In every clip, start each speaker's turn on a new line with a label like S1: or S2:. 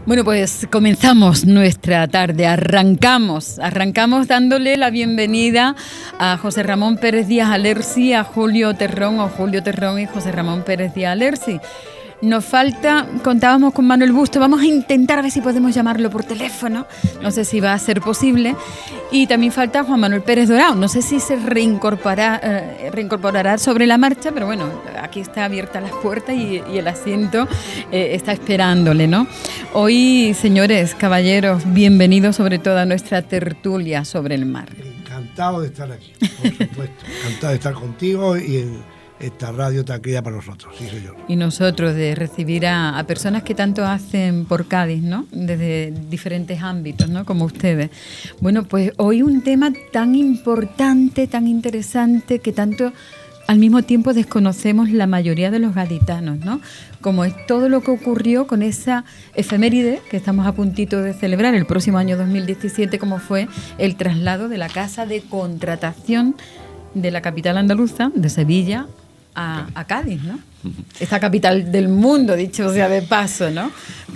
S1: Bueno, pues comenzamos nuestra tarde, arrancamos dándole la bienvenida a José Ramón Pérez Díaz Alerci, a Julio Terrón y José Ramón Pérez Díaz Alerci. Nos falta, contábamos con Manuel Busto, vamos a intentar a ver si podemos llamarlo por teléfono, no sé si va a ser posible. Y también falta Juan Manuel Pérez Dorao, no sé si se reincorporará sobre la marcha, pero bueno, aquí está abierta las puertas y el asiento está esperándole, ¿no? Hoy, señores, caballeros, bienvenidos sobre todo a nuestra tertulia sobre el mar.
S2: Encantado de estar aquí, por supuesto, encantado de estar contigo y en esta radio tan querida para nosotros, sí señor.
S1: Y nosotros de recibir a personas que tanto hacen por Cádiz, ¿no? Desde diferentes ámbitos, ¿no? Como ustedes. Bueno, pues hoy un tema tan importante, tan interesante, que tanto al mismo tiempo desconocemos la mayoría de los gaditanos, ¿no? Como es todo lo que ocurrió con esa efeméride que estamos a puntito de celebrar el próximo año 2017, como fue el traslado de la casa de contratación de la capital andaluza, de Sevilla, a Cádiz, ¿no? Esta capital del mundo, dicho sea de paso, ¿no?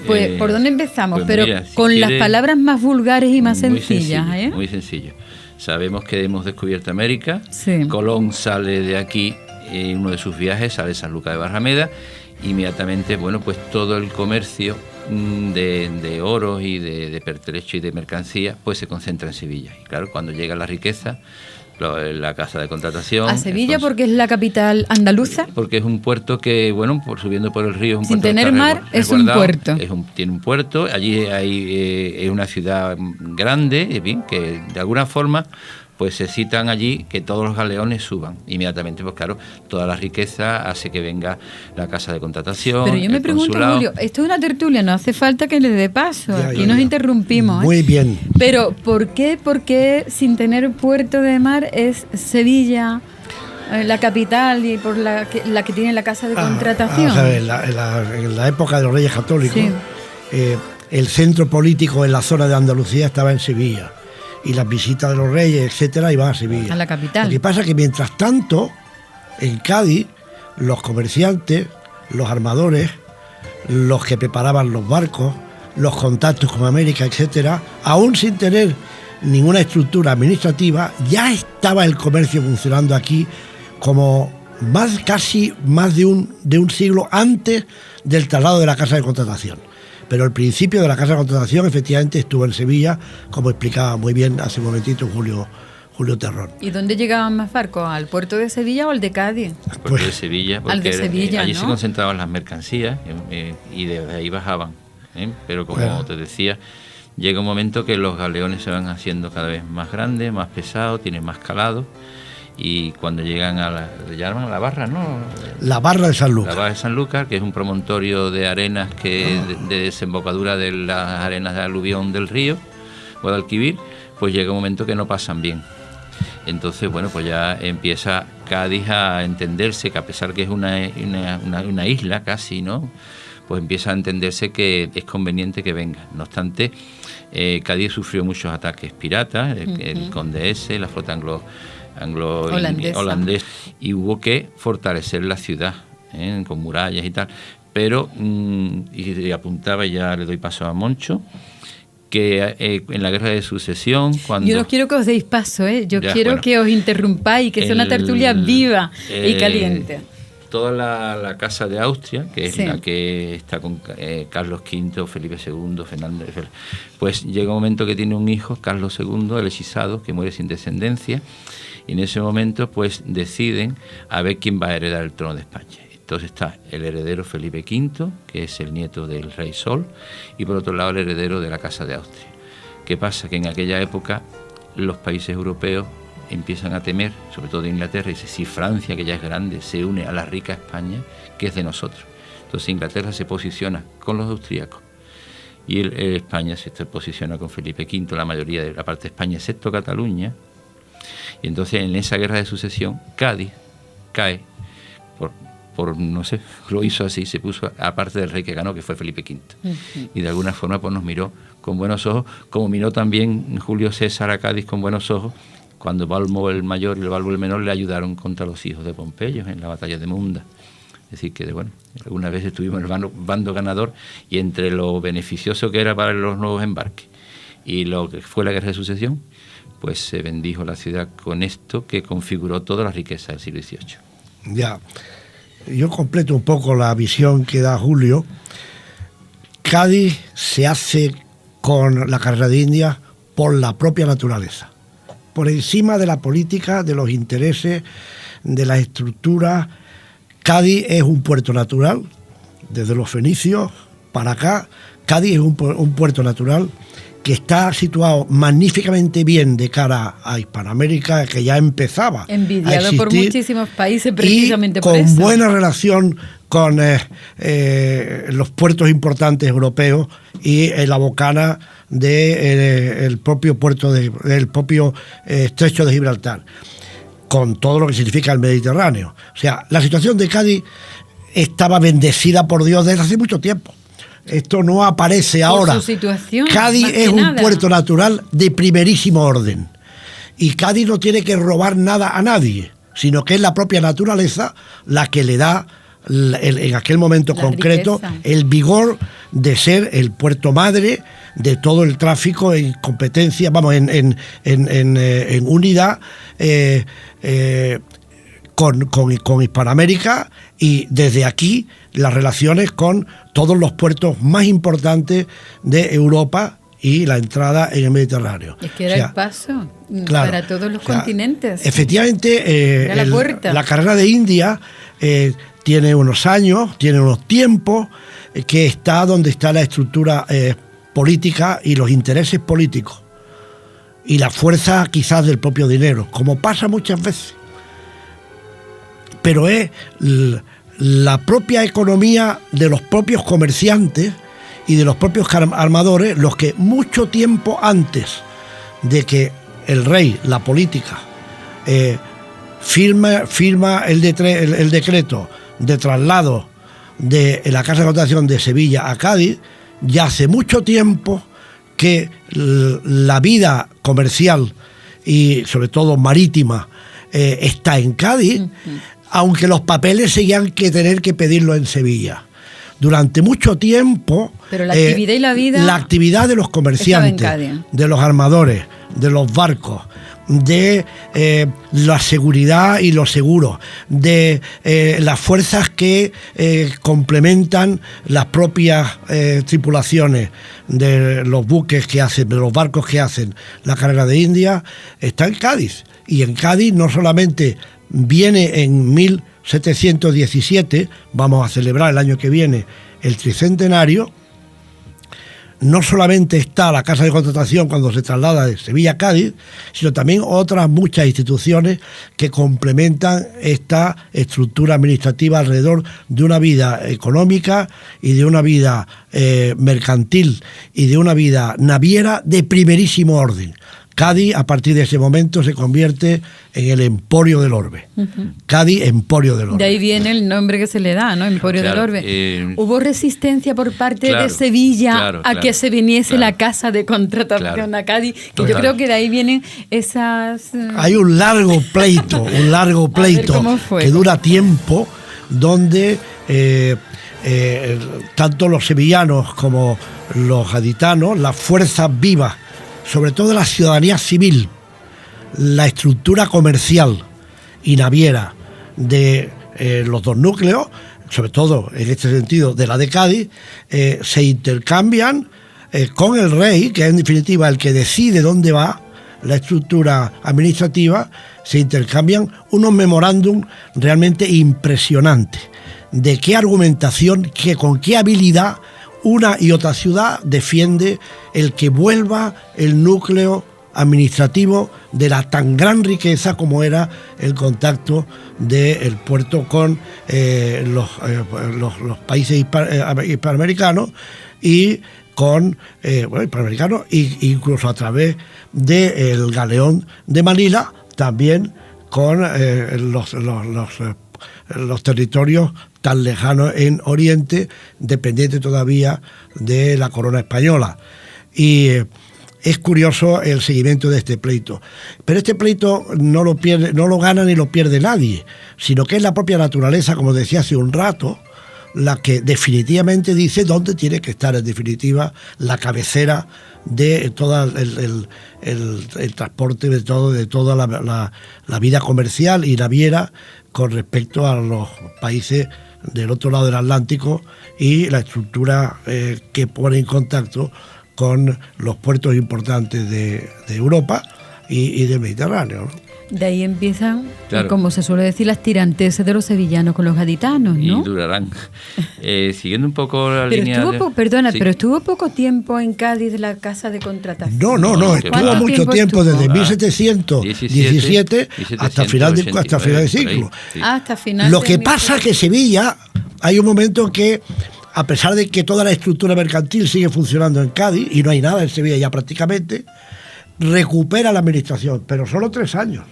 S1: Pues, ¿por dónde empezamos?
S3: Pues
S1: pero
S3: mira, si
S1: con
S3: quieres,
S1: las palabras más vulgares y más
S3: muy
S1: sencillas,
S3: sencillo,
S1: ¿eh?
S3: Muy sencillo. Sabemos que hemos descubierto América.
S1: Sí.
S3: Colón sale de aquí en uno de sus viajes, sale de Sanlúcar de Barrameda. Inmediatamente, bueno, pues todo el comercio de oro y de pertrecho y de mercancía, pues se concentra en Sevilla. Y claro, cuando llega la riqueza, la casa de contratación.
S1: ¿A Sevilla porque es la capital andaluza?
S3: Porque es un puerto que, bueno, subiendo por el río... Es un
S1: Sin
S3: puerto
S1: tener mar, es un puerto.
S3: Tiene un puerto, allí es una ciudad grande, en fin, que de alguna forma pues se citan allí que todos los galeones suban. Inmediatamente, pues claro, toda la riqueza hace que venga la casa de contratación.
S1: Pero yo me pregunto,
S3: consulado.
S1: Julio, esto es una tertulia, no hace falta que le dé paso. Aquí nos interrumpimos.
S2: Muy bien.
S1: Pero, ¿por qué sin tener puerto de mar es Sevilla la capital y por la que tiene la casa de contratación?
S2: Vamos a ver, en la época de los Reyes Católicos,
S1: sí,
S2: el centro político en la zona de Andalucía estaba en Sevilla. Y las visitas de los reyes, etcétera, iban a Sevilla.
S1: A la capital.
S2: Lo que pasa es que mientras tanto, en Cádiz, los comerciantes, los armadores, los que preparaban los barcos, los contactos con América, etcétera, aún sin tener ninguna estructura administrativa, ya estaba el comercio funcionando aquí como casi más de un siglo antes del traslado de la casa de contratación. Pero el principio de la casa de contratación efectivamente estuvo en Sevilla, como explicaba muy bien hace un momentito Julio Terrón.
S1: ¿Y dónde llegaban más barcos? ¿Al puerto de Sevilla o al de Cádiz?
S3: Al puerto de Sevilla, porque
S1: al de Sevilla,
S3: allí
S1: ¿no?
S3: se concentraban las mercancías y de ahí bajaban. Pero como te decía, llega un momento que los galeones se van haciendo cada vez más grandes, más pesados, tienen más calado. Y cuando llegan le llaman la barra, ¿no?
S2: La barra de Sanlúcar.
S3: La barra de Sanlúcar, que es un promontorio de arenas de desembocadura de las arenas de aluvión del río Guadalquivir, pues llega un momento que no pasan bien. Entonces, bueno, pues ya empieza Cádiz a entenderse, que a pesar que es una isla casi, ¿no? Pues empieza a entenderse que es conveniente que venga. No obstante, Cádiz sufrió muchos ataques piratas, el Conde S, la flota holandesa, y hubo que fortalecer la ciudad con murallas y tal, pero y apuntaba, y ya le doy paso a Moncho, que en la guerra de sucesión, cuando...
S1: Yo no quiero que os deis paso, yo quiero que os interrumpáis y que sea una tertulia viva y caliente.
S3: Toda la casa de Austria, que es la que está con Carlos V, Felipe II, Fernando, pues llega un momento que tiene un hijo, Carlos II, el hechizado, que muere sin descendencia. Y en ese momento pues deciden a ver quién va a heredar el trono de España. Entonces está el heredero Felipe V, que es el nieto del rey Sol, y por otro lado el heredero de la casa de Austria. ¿Qué pasa? Que en aquella época los países europeos empiezan a temer, sobre todo de Inglaterra, y dice, si Francia, que ya es grande, se une a la rica España, que es de nosotros. Entonces Inglaterra se posiciona con los austríacos y España se posiciona con Felipe V, la mayoría de la parte de España, excepto Cataluña. Y entonces en esa guerra de sucesión Cádiz cae por no sé, lo hizo así, se puso aparte del rey que ganó, que fue Felipe V. Y de alguna forma pues nos miró con buenos ojos, como miró también Julio César a Cádiz con buenos ojos, cuando Balbo el mayor y el Balbo el menor le ayudaron contra los hijos de Pompeyo en la batalla de Munda. Es decir, que bueno, algunas veces estuvimos en el bando ganador, y entre lo beneficioso que era para los nuevos embarques y lo que fue la guerra de sucesión, pues se bendijo la ciudad con esto que configuró toda la riqueza del siglo XVIII.
S2: Ya, yo completo un poco la visión que da Julio. Cádiz se hace con la carrera de Indias por la propia naturaleza, por encima de la política, de los intereses, de las estructuras. Cádiz es un puerto natural, desde los fenicios para acá. Cádiz es un puerto natural que está situado magníficamente bien de cara a Hispanoamérica, que ya empezaba
S1: envidiado
S2: a existir,
S1: por muchísimos países precisamente
S2: y
S1: por
S2: con
S1: eso.
S2: buena relación con los puertos importantes europeos y la bocana del propio puerto del propio estrecho de Gibraltar, con todo lo que significa el Mediterráneo. O sea, la situación de Cádiz estaba bendecida por Dios desde hace mucho tiempo. Esto no aparece ahora.
S1: Por su situación,
S2: Cádiz es un puerto natural de primerísimo orden. Y Cádiz no tiene que robar nada a nadie, sino que es la propia naturaleza la que le da, en aquel momento concreto, riqueza, el vigor de ser el puerto madre de todo el tráfico en competencia, vamos, en unidad con Hispanoamérica, y desde aquí las relaciones con todos los puertos más importantes de Europa y la entrada en el Mediterráneo.
S1: Es que era el paso, claro, para todos los continentes.
S2: Efectivamente,
S1: la
S2: carrera de India tiene unos años, tiene unos tiempos, que está donde está la estructura política y los intereses políticos y la fuerza quizás del propio dinero, como pasa muchas veces. Pero es la propia economía de los propios comerciantes y de los propios armadores los que mucho tiempo antes de que el rey, la política, firma el decreto de traslado de la Casa de Contratación de Sevilla a Cádiz, ya hace mucho tiempo que la vida comercial y sobre todo marítima está en Cádiz, aunque los papeles seguían que tener que pedirlo en Sevilla. Durante mucho tiempo,
S1: pero la actividad y la vida,
S2: la actividad de los comerciantes, de los armadores, de los barcos, de la seguridad y los seguros, de las fuerzas que complementan las propias tripulaciones de los buques que hacen, de los barcos que hacen la carrera de India, está en Cádiz. Y en Cádiz no solamente viene en 1717, vamos a celebrar el año que viene el tricentenario, no solamente está la Casa de Contratación cuando se traslada de Sevilla a Cádiz, sino también otras muchas instituciones que complementan esta estructura administrativa alrededor de una vida económica y de una vida mercantil y de una vida naviera de primerísimo orden. Cádiz, a partir de ese momento, se convierte en el Emporio del Orbe. Cádiz, Emporio del Orbe.
S1: De ahí viene el nombre que se le da, ¿no? Emporio del Orbe. ¿Hubo resistencia por parte de Sevilla a que se viniese la Casa de Contratación a Cádiz? Que yo creo que de ahí vienen esas...
S2: Hay un largo pleito, que dura tiempo, donde tanto los sevillanos como los gaditanos, las fuerzas vivas, sobre todo la ciudadanía civil, la estructura comercial y naviera de los dos núcleos, sobre todo en este sentido de la de Cádiz, se intercambian con el rey, que es en definitiva el que decide dónde va la estructura administrativa, se intercambian unos memorándum realmente impresionantes de qué argumentación, con qué habilidad una y otra ciudad defiende el que vuelva el núcleo administrativo de la tan gran riqueza como era el contacto del puerto con los países hispanoamericanos y con hispanoamericanos, incluso a través del galeón de Manila, también con los territorios tan lejanos en Oriente, dependientes todavía de la corona española. Y es curioso el seguimiento de este pleito. Pero este pleito no lo gana ni lo pierde nadie, sino que es la propia naturaleza, como decía hace un rato, la que definitivamente dice dónde tiene que estar, en definitiva, la cabecera de todo el transporte, de toda la vida comercial y naviera con respecto a los países del otro lado del Atlántico y la estructura que pone en contacto con los puertos importantes de Europa y del Mediterráneo, ¿no?
S1: De ahí empiezan,
S3: claro,
S1: como se suele decir, las tiranteses de los sevillanos con los gaditanos, ¿no?
S3: Y durarán. Siguiendo un poco la línea...
S1: Pero estuvo poco tiempo en Cádiz la casa de contratación.
S2: No, estuvo mucho tiempo, desde 1717 hasta final de siglo.
S3: Sí.
S1: Hasta final.
S2: Lo que pasa es que Sevilla, hay un momento que, a pesar de que toda la estructura mercantil sigue funcionando en Cádiz, y no hay nada en Sevilla ya prácticamente, recupera la administración, pero solo 3 años.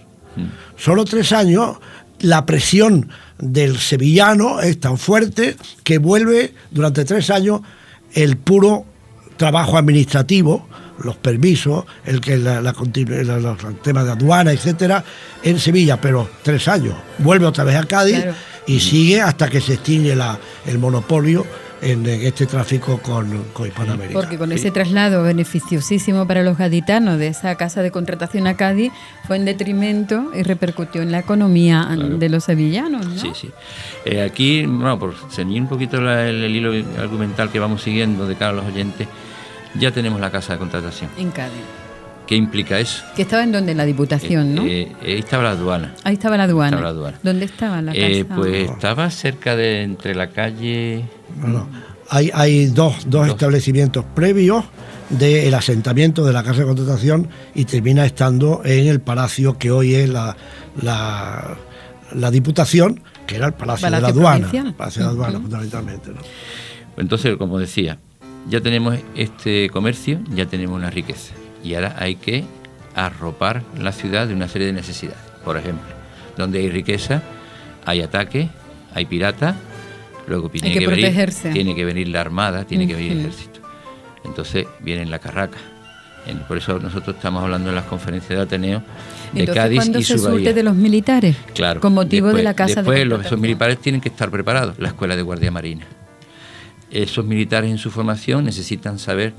S2: Solo 3 años, la presión del sevillano es tan fuerte que vuelve durante 3 años el puro trabajo administrativo, los permisos, los temas de aduana, etcétera, en Sevilla, pero 3 años. Vuelve otra vez a Cádiz, claro, y sigue hasta que se extingue el monopolio en este tráfico con Hispanoamérica.
S1: Porque con ese traslado beneficiosísimo para los gaditanos de esa casa de contratación a Cádiz fue en detrimento y repercutió en la economía, claro, de los sevillanos, ¿no?
S3: Sí. Aquí, bueno, por ceñir un poquito el hilo argumental que vamos siguiendo de cara a los oyentes, ya tenemos la casa de contratación.
S1: En Cádiz.
S3: ¿Qué implica eso?
S1: Que estaba en donde, la Diputación, ¿no?
S3: Ahí estaba la aduana.
S1: Ahí estaba la aduana. ¿Dónde estaba la casa?
S3: Pues estaba cerca entre la calle...
S2: Bueno, hay dos establecimientos previos del asentamiento de la casa de contratación y termina estando en el palacio que hoy es la Diputación, que era el Palacio de la Aduana. El Palacio de la Aduana, fundamentalmente, ¿no?
S3: Entonces, como decía, ya tenemos este comercio, ya tenemos una riqueza. Y ahora hay que arropar la ciudad de una serie de necesidades. Por ejemplo, donde hay riqueza, hay ataque, hay pirata, luego tiene que venir la armada, tiene que venir el ejército. Entonces viene la carraca. Por eso nosotros estamos hablando en las conferencias de Ateneo de Cádiz y su bahía. ¿Cuándo se surte
S1: de los militares?
S3: Claro.
S1: Con motivo de la casa de
S3: Después esos militares tienen que estar preparados. La escuela de Guardia Marina. Esos militares en su formación necesitan saber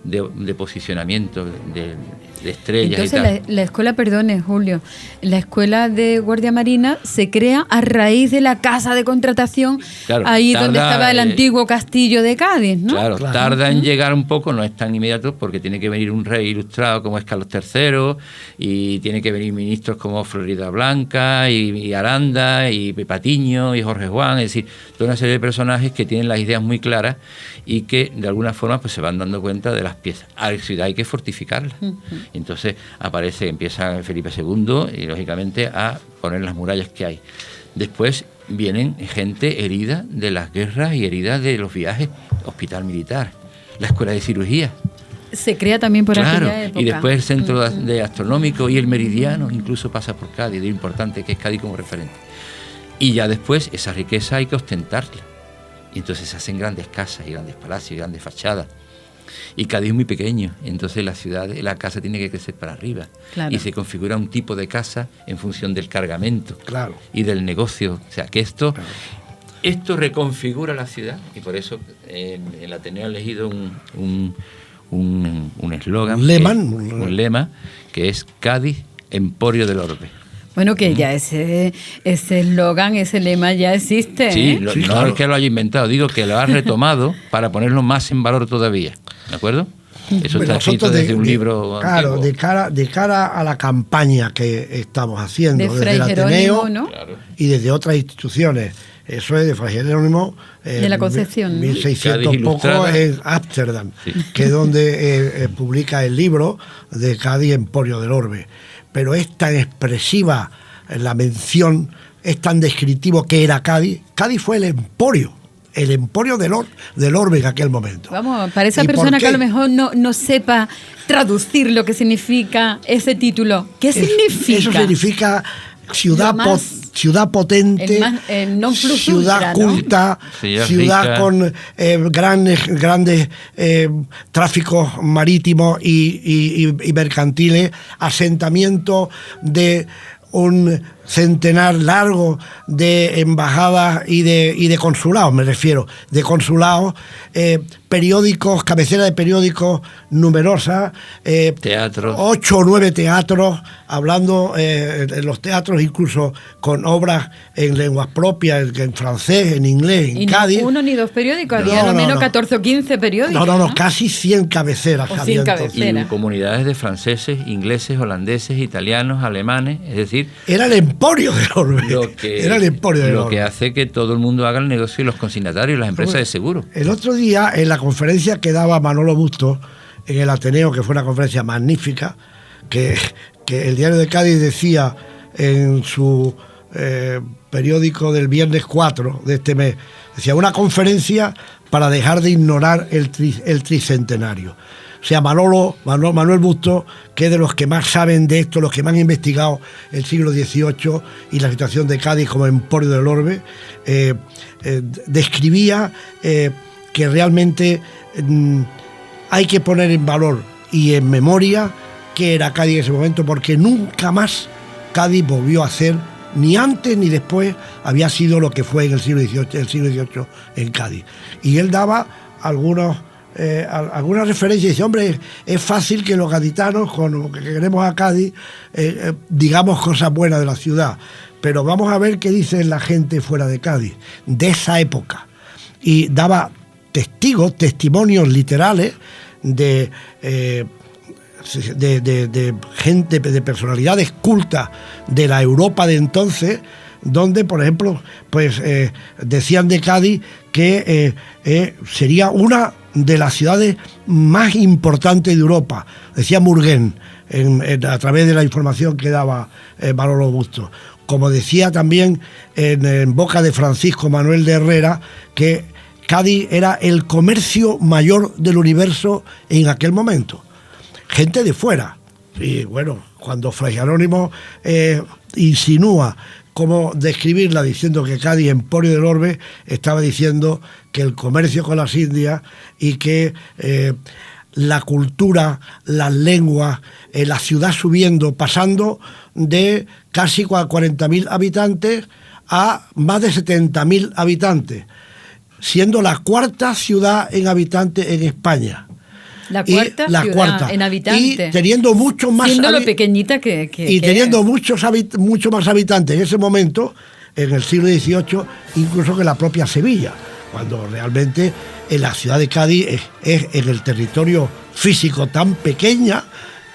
S3: de posicionamiento, de estrellas.
S1: Entonces,
S3: y tal.
S1: La escuela, perdone, Julio, la escuela de Guardia Marina se crea a raíz de la casa de contratación, claro, ahí donde estaba el antiguo castillo de Cádiz, ¿no?
S3: Claro, tarda en llegar un poco, no es tan inmediato, porque tiene que venir un rey ilustrado como es Carlos III, y tiene que venir ministros como Florida Blanca, y Aranda, y Patiño, y Jorge Juan, es decir, toda una serie de personajes que tienen las ideas muy claras y que de alguna forma pues se van dando cuenta de las piezas. A la ciudad hay que fortificarla. Entonces empieza Felipe II y lógicamente a poner las murallas que hay. Después vienen gente herida de las guerras y herida de los viajes, hospital militar, la escuela de cirugía.
S1: Se crea también por aquella época.
S3: Y después el centro de astronómico y el meridiano incluso pasa por Cádiz, de lo importante que es Cádiz como referente. Y ya después esa riqueza hay que ostentarla. Y entonces se hacen grandes casas y grandes palacios y grandes fachadas. Y Cádiz es muy pequeño, entonces la casa tiene que crecer para arriba. Claro. Y se configura un tipo de casa en función del cargamento, claro, y del negocio. O sea, que esto reconfigura la ciudad, y por eso el Ateneo ha elegido un eslogan, un lema, que es Cádiz, Emporio del Orbe.
S1: Bueno, que ya ese eslogan, ese lema ya existe.
S3: Sí,
S1: sí,
S3: no es que lo haya inventado, digo que lo ha retomado para ponerlo más en valor todavía. ¿De acuerdo? Eso está escrito desde un libro.
S2: Claro, de cara a la campaña que estamos haciendo desde el Ateneo, ¿no? Claro, y desde otras instituciones. Eso es de Fray Jerónimo.
S1: De la Concepción.
S2: 1600 poco en Ámsterdam, sí, que es donde publica el libro de Cádiz, Emporio del Orbe. Pero es tan expresiva la mención, es tan descriptivo que era Cádiz. Cádiz fue el emporio del orbe en aquel momento.
S1: Vamos, para esa persona que a lo mejor no sepa traducir lo que significa ese título, ¿qué significa?
S2: Eso significa ciudad ciudad potente,
S1: el non plus
S2: ciudad
S1: ultra, ¿no?
S2: culta,
S3: Ciudad
S2: ciudad
S3: rica.
S2: con grandes tráficos marítimos y mercantiles, asentamiento de un centenar largo de embajadas y de consulados, me refiero, de consulados, periódicos, cabecera de periódicos numerosas,
S3: Teatros.
S2: 8 o 9 teatros, hablando en los teatros incluso con obras en lenguas propias, en francés, en inglés, en
S1: Y
S2: Cádiz.
S1: no uno ni dos periódicos, había
S2: No,
S1: a lo
S2: no,
S1: menos
S2: no.
S1: 14 o 15 periódicos.
S2: No, casi 100 cabeceras.
S1: O 100
S2: había entonces.
S1: cabeceras.
S3: Y comunidades de franceses, ingleses, holandeses, italianos, alemanes, es decir,
S2: Era el emporio del orbe. Era el emporio del
S3: lo
S2: orbe.
S3: que hace que todo el mundo haga el negocio y los consignatarios, las empresas de seguro.
S2: El otro día, en la conferencia que daba Manolo Bustos en el Ateneo, que fue una conferencia magnífica, que el Diario de Cádiz decía en su periódico del viernes 4 de este mes, decía una conferencia para dejar de ignorar el tricentenario. O sea, Manuel Bustos, que es de los que más saben de esto, los que más han investigado el siglo XVIII y la situación de Cádiz como emporio del orbe, describía que realmente hay que poner en valor y en memoria qué era Cádiz en ese momento, porque nunca más Cádiz volvió a ser, ni antes ni después, había sido lo que fue en el siglo XVIII en Cádiz. Y él daba algunas referencias y dice, hombre, es fácil que los gaditanos, con lo que queremos a Cádiz, digamos cosas buenas de la ciudad, pero vamos a ver qué dice la gente fuera de Cádiz, de esa época. Y daba testimonios literales de gente, de personalidades cultas de la Europa de entonces, donde, por ejemplo, pues decían de Cádiz que sería una de las ciudades más importantes de Europa, decía Murguén, a través de la información que daba Manolo Bustos. Como decía también en boca de Francisco Manuel de Herrera, que Cádiz era el comercio mayor del universo en aquel momento. Gente de fuera. Y bueno, cuando Fray Jerónimo insinúa cómo describirla diciendo que Cádiz, emporio del orbe, estaba diciendo que el comercio con las Indias y que la cultura, las lenguas, la ciudad subiendo, pasando de casi 40.000 habitantes a más de 70.000 habitantes, siendo la cuarta ciudad en habitantes en España.
S1: La cuarta ciudad en habitantes.
S2: Y teniendo mucho más
S1: siendo lo pequeñita que
S2: teniendo
S1: es.
S2: mucho más habitantes en ese momento, en el siglo XVIII, incluso que la propia Sevilla, cuando realmente en la ciudad de Cádiz es en el territorio físico tan pequeña,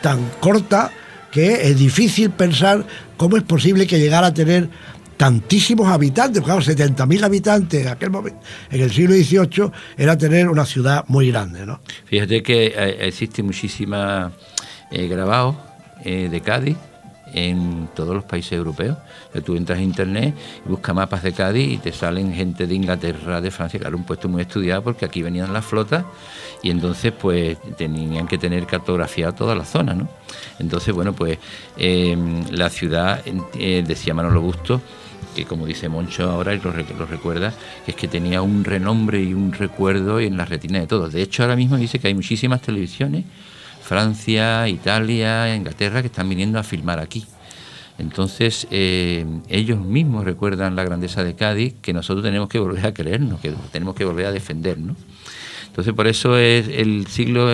S2: tan corta, que es difícil pensar cómo es posible que llegara a tener tantísimos habitantes. Claro, 70.000 habitantes en aquel momento, en el siglo XVIII, era tener una ciudad muy grande, ¿no?
S3: Fíjate que existe muchísima grabados de Cádiz en todos los países europeos. O sea, tú entras a internet y buscas mapas de Cádiz y te salen gente de Inglaterra, de Francia, claro, un puesto muy estudiado porque aquí venían las flotas y entonces pues tenían que tener cartografiada toda la zona, ¿no? Entonces, bueno, pues la ciudad, decía Manolo Bustos, que como dice Moncho ahora y lo recuerda, es que tenía un renombre y un recuerdo en la retina de todos. De hecho, ahora mismo dice que hay muchísimas televisiones, Francia, Italia, Inglaterra, que están viniendo a filmar aquí. Entonces, ellos mismos recuerdan la grandeza de Cádiz, que nosotros tenemos que volver a creernos, que tenemos que volver a defender, ¿no? Entonces, por eso el siglo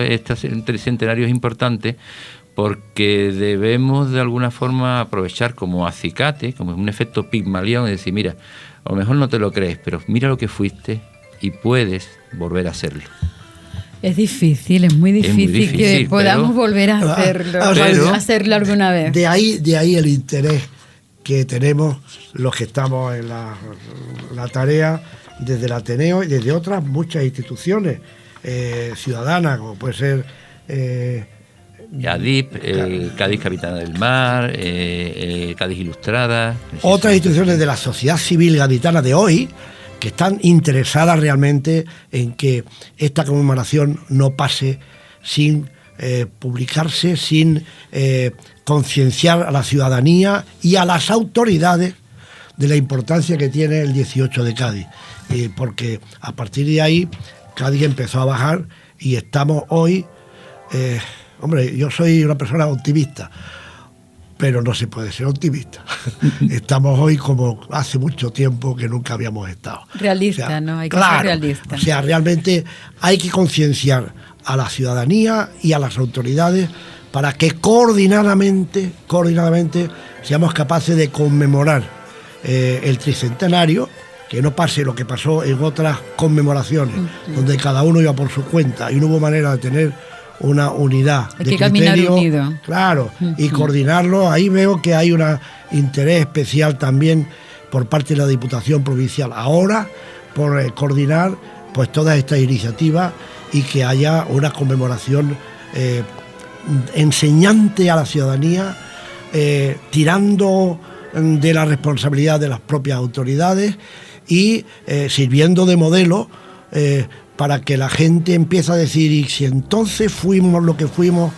S3: tricentenario es importante, porque debemos de alguna forma aprovechar como acicate, como un efecto Pigmalión, y decir, mira, a lo mejor no te lo crees, pero mira lo que fuiste y puedes volver a hacerlo.
S1: Es difícil, es muy difícil que podamos volver a hacerlo alguna vez.
S2: De ahí el interés que tenemos los que estamos en la tarea desde el Ateneo y desde otras muchas instituciones ciudadanas, como puede ser
S3: ADIP, Cádiz Capitana del Mar, Cádiz Ilustrada.
S2: Otras instituciones de la sociedad civil gaditana de hoy que están interesadas realmente en que esta conmemoración no pase sin publicarse, sin concienciar a la ciudadanía y a las autoridades de la importancia que tiene el 18 de Cádiz, porque a partir de ahí Cádiz empezó a bajar y estamos hoy, hombre, yo soy una persona optimista, pero no se puede ser optimista. Estamos hoy como hace mucho tiempo que nunca habíamos estado.
S1: Realista,
S2: o sea,
S1: ¿no? Hay que
S2: claro,
S1: ser realista.
S2: O sea, realmente hay que concienciar a la ciudadanía y a las autoridades para que coordinadamente seamos capaces de conmemorar el tricentenario, que no pase lo que pasó en otras conmemoraciones, donde cada uno iba por su cuenta y no hubo manera de tener una unidad
S1: hay
S2: de
S1: que caminar
S2: criterio,
S1: unido.
S2: claro, y coordinarlo. Ahí veo que hay un interés especial también por parte de la Diputación Provincial ahora por coordinar pues todas estas iniciativas y que haya una conmemoración enseñante a la ciudadanía, tirando de la responsabilidad de las propias autoridades y sirviendo de modelo para que la gente empiece a decir, y si entonces fuimos lo que fuimos,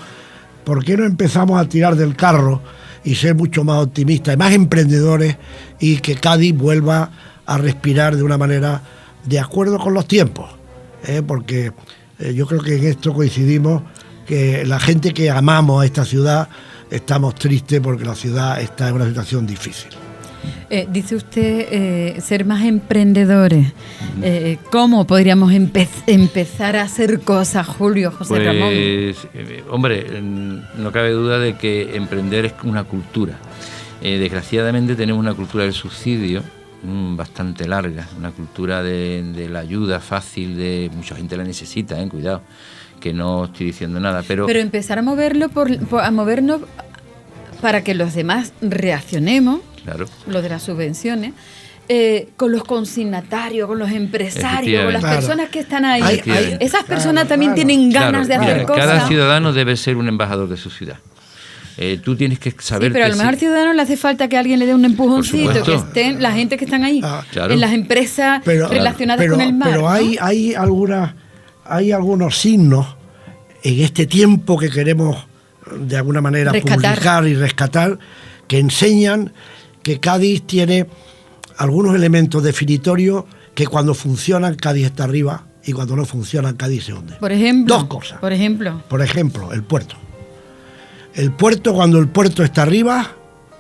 S2: ¿por qué no empezamos a tirar del carro y ser mucho más optimistas y más emprendedores y que Cádiz vuelva a respirar de una manera de acuerdo con los tiempos? Porque yo creo que en esto coincidimos, que la gente que amamos a esta ciudad estamos tristes porque la ciudad está en una situación difícil.
S1: Dice usted ser más emprendedores. ¿Cómo podríamos empezar a hacer cosas, Julio, José Ramón?
S3: Hombre, no cabe duda de que emprender es una cultura. Desgraciadamente tenemos una cultura del subsidio bastante larga, una cultura de la ayuda fácil, de mucha gente la necesita, cuidado, que no estoy diciendo nada, pero
S1: empezar a moverlo a movernos para que los demás reaccionemos. Claro. Lo de las subvenciones, con los consignatarios, con los empresarios, con las personas que están ahí. Esas personas también tienen ganas de hacer cosas.
S3: Cada ciudadano debe ser un embajador de su ciudad. Tú tienes que saber.
S1: Sí, pero a lo mejor al ciudadano le hace falta que alguien le dé un empujoncito, que estén la gente que están ahí, en las empresas relacionadas con el mar.
S2: Pero hay algunos signos en este tiempo que queremos de alguna manera publicar y rescatar, que enseñan que Cádiz tiene algunos elementos definitorios que cuando funcionan Cádiz está arriba y cuando no funcionan Cádiz se hunde.
S1: Por ejemplo.
S2: Dos cosas.
S1: Por ejemplo,
S2: el puerto. El puerto, cuando el puerto está arriba,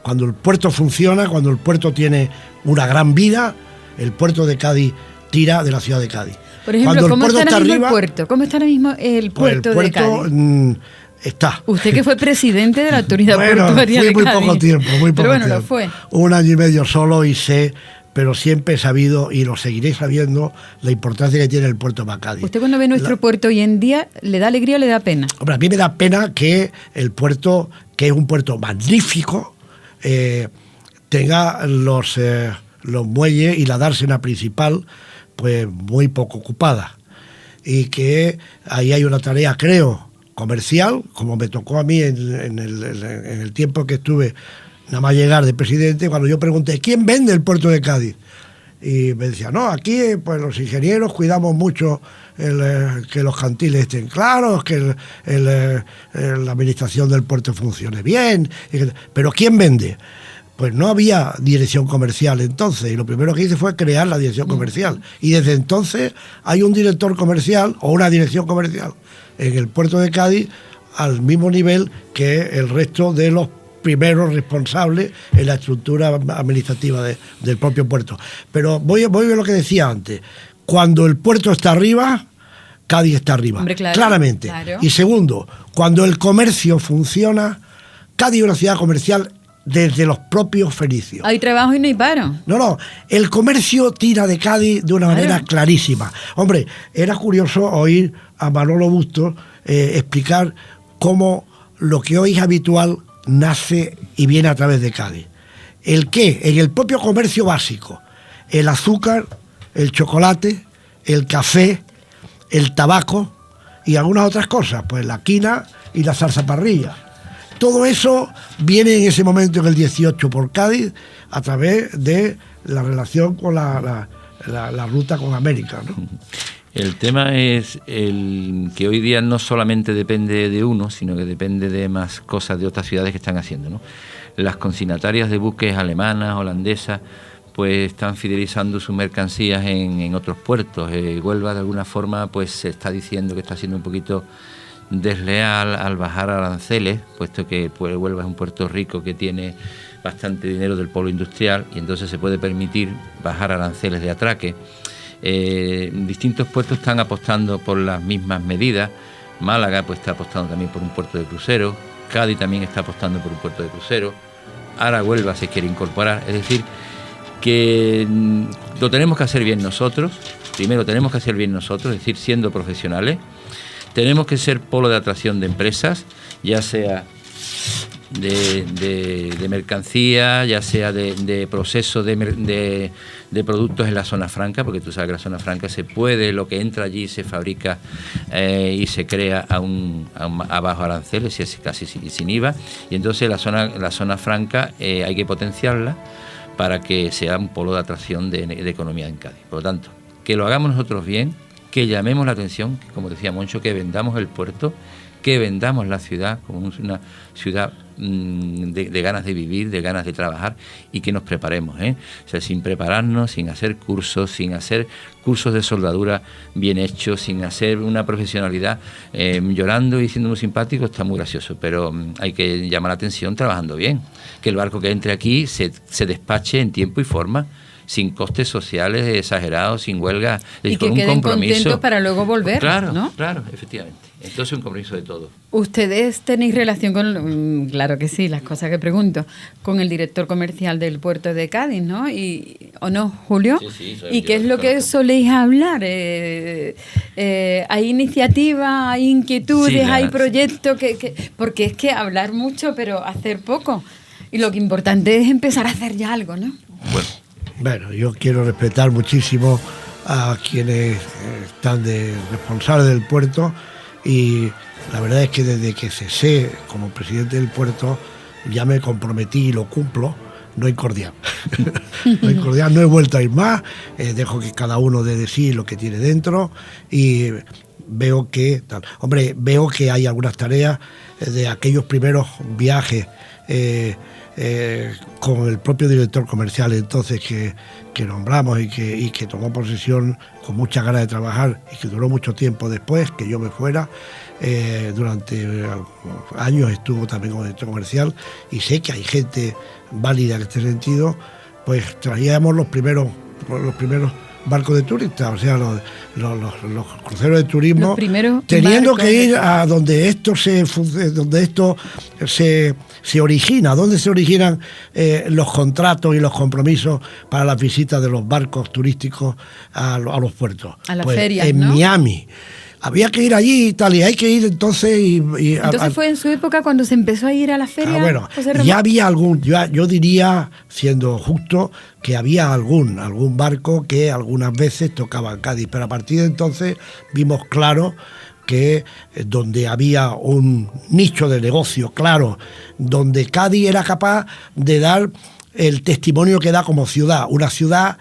S2: cuando el puerto funciona, cuando el puerto tiene una gran vida, el puerto de Cádiz tira de la ciudad de Cádiz.
S1: Por ejemplo, ¿cómo está ahora mismo el puerto? ¿Cómo está ahora mismo el puerto de Cádiz?
S2: Está.
S1: Usted que fue presidente de la autoridad portuaria de Cádiz.
S2: Muy poco tiempo.
S1: Pero bueno, lo fue.
S2: 1 año y medio solo y sé, pero siempre he sabido y lo seguiré sabiendo la importancia que tiene el puerto para Cádiz.
S1: ¿Usted cuando ve nuestro puerto hoy en día, le da alegría o le da pena?
S2: Hombre, a mí me da pena que el puerto, que es un puerto magnífico, tenga los muelles y la dársena principal pues muy poco ocupada. Y que ahí hay una tarea, creo, comercial, como me tocó a mí en el tiempo que estuve nada más llegar de presidente, cuando yo pregunté ¿quién vende el puerto de Cádiz? Y me decía, no, aquí pues los ingenieros cuidamos mucho que los cantiles estén claros, que la administración del puerto funcione bien, pero ¿quién vende? Pues no había dirección comercial entonces, y lo primero que hice fue crear la dirección comercial, y desde entonces hay un director comercial o una dirección comercial en el puerto de Cádiz al mismo nivel que el resto de los primeros responsables en la estructura administrativa del propio puerto. Pero voy a lo que decía antes, cuando el puerto está arriba, Cádiz está arriba.
S1: Hombre, claro,
S2: claramente.
S1: Claro.
S2: Y segundo, cuando el comercio funciona, Cádiz es una ciudad comercial desde los propios fenicios.
S1: Hay trabajo y no hay paro.
S2: No, el comercio tira de Cádiz de una manera clarísima. Hombre, era curioso oír a Manolo Bustos explicar cómo lo que hoy es habitual nace y viene a través de Cádiz. ¿El qué? En el propio comercio básico. El azúcar, el chocolate, el café, el tabaco y algunas otras cosas, pues la quina y la salsa parrilla. Todo eso viene en ese momento, en el 18, por Cádiz, a través de la relación con la ruta con América, ¿no?
S3: El tema es que hoy día no solamente depende de uno, sino que depende de más cosas de otras ciudades que están haciendo, ¿no? Las consignatarias de buques alemanas, holandesas, pues están fidelizando sus mercancías en otros puertos. Huelva de alguna forma pues se está diciendo que está siendo un poquito desleal al bajar aranceles, puesto que pues, Huelva es un puerto rico que tiene bastante dinero del polo industrial y entonces se puede permitir bajar aranceles de atraque. Distintos puertos están apostando por las mismas medidas. Málaga pues está apostando también por un puerto de crucero, Cádiz también está apostando por un puerto de crucero, ahora Huelva se quiere incorporar, es decir, que lo tenemos que hacer bien nosotros. Primero tenemos que hacer bien nosotros, es decir, siendo profesionales. Tenemos que ser polo de atracción de empresas, ya sea de mercancía, ya sea de proceso de productos en la zona franca, porque tú sabes que la zona franca se puede, lo que entra allí se fabrica y se crea a bajo aranceles, casi sin IVA, y entonces la zona franca hay que potenciarla para que sea un polo de atracción de economía en Cádiz. Por lo tanto, que lo hagamos nosotros bien, que llamemos la atención, que, como decía Moncho, que vendamos el puerto, que vendamos la ciudad como una ciudad de ganas de vivir, de ganas de trabajar, y que nos preparemos, O sea, sin prepararnos, sin hacer cursos de soldadura bien hechos, sin hacer una profesionalidad, llorando y siendo muy simpático, está muy gracioso, pero hay que llamar la atención trabajando bien, que el barco que entre aquí se despache en tiempo y forma, sin costes sociales exagerados, sin huelga,
S1: y que queden contentos para luego volver.
S3: Claro,
S1: ¿no?
S3: Claro, efectivamente. Entonces un compromiso de todo.
S1: ¿Ustedes tenéis relación con, claro que sí, las cosas que pregunto, con el director comercial del puerto de Cádiz, ¿no? ¿O no, Julio?
S3: Sí,
S1: ¿Y qué es lo que soléis hablar? ¿Hay iniciativas, hay inquietudes, hay proyectos? Porque es que hablar mucho, pero hacer poco. Y lo que importante es empezar a hacer ya algo, ¿no?
S2: Bueno, yo quiero respetar muchísimo a quienes están responsables del puerto, y la verdad es que desde que cesé como presidente del puerto ya me comprometí y lo cumplo. No hay cordial. No hay cordial, no he vuelto a ir más. Dejo que cada uno dé de sí lo que tiene dentro, y veo que hay algunas tareas de aquellos primeros viajes con el propio director comercial entonces que nombramos y que tomó posesión con muchas ganas de trabajar, y que duró mucho tiempo después que yo me fuera. Durante años estuvo también como director comercial, y sé que hay gente válida en este sentido. Pues traíamos los primeros barcos de turistas, o sea, los cruceros de turismo, teniendo barcos que ir a donde esto se origina, donde se originan los contratos y los compromisos para las visitas de los barcos turísticos a los puertos.
S1: A las ferias,
S2: en Miami. Había que ir allí y tal, y hay que ir entonces.
S1: Entonces fue en su época cuando se empezó a ir a la feria.
S2: Bueno, ya había yo diría, siendo justo, que había algún barco que algunas veces tocaba en Cádiz, pero a partir de entonces vimos claro que donde había un nicho de negocio claro, donde Cádiz era capaz de dar el testimonio que da como ciudad, una ciudad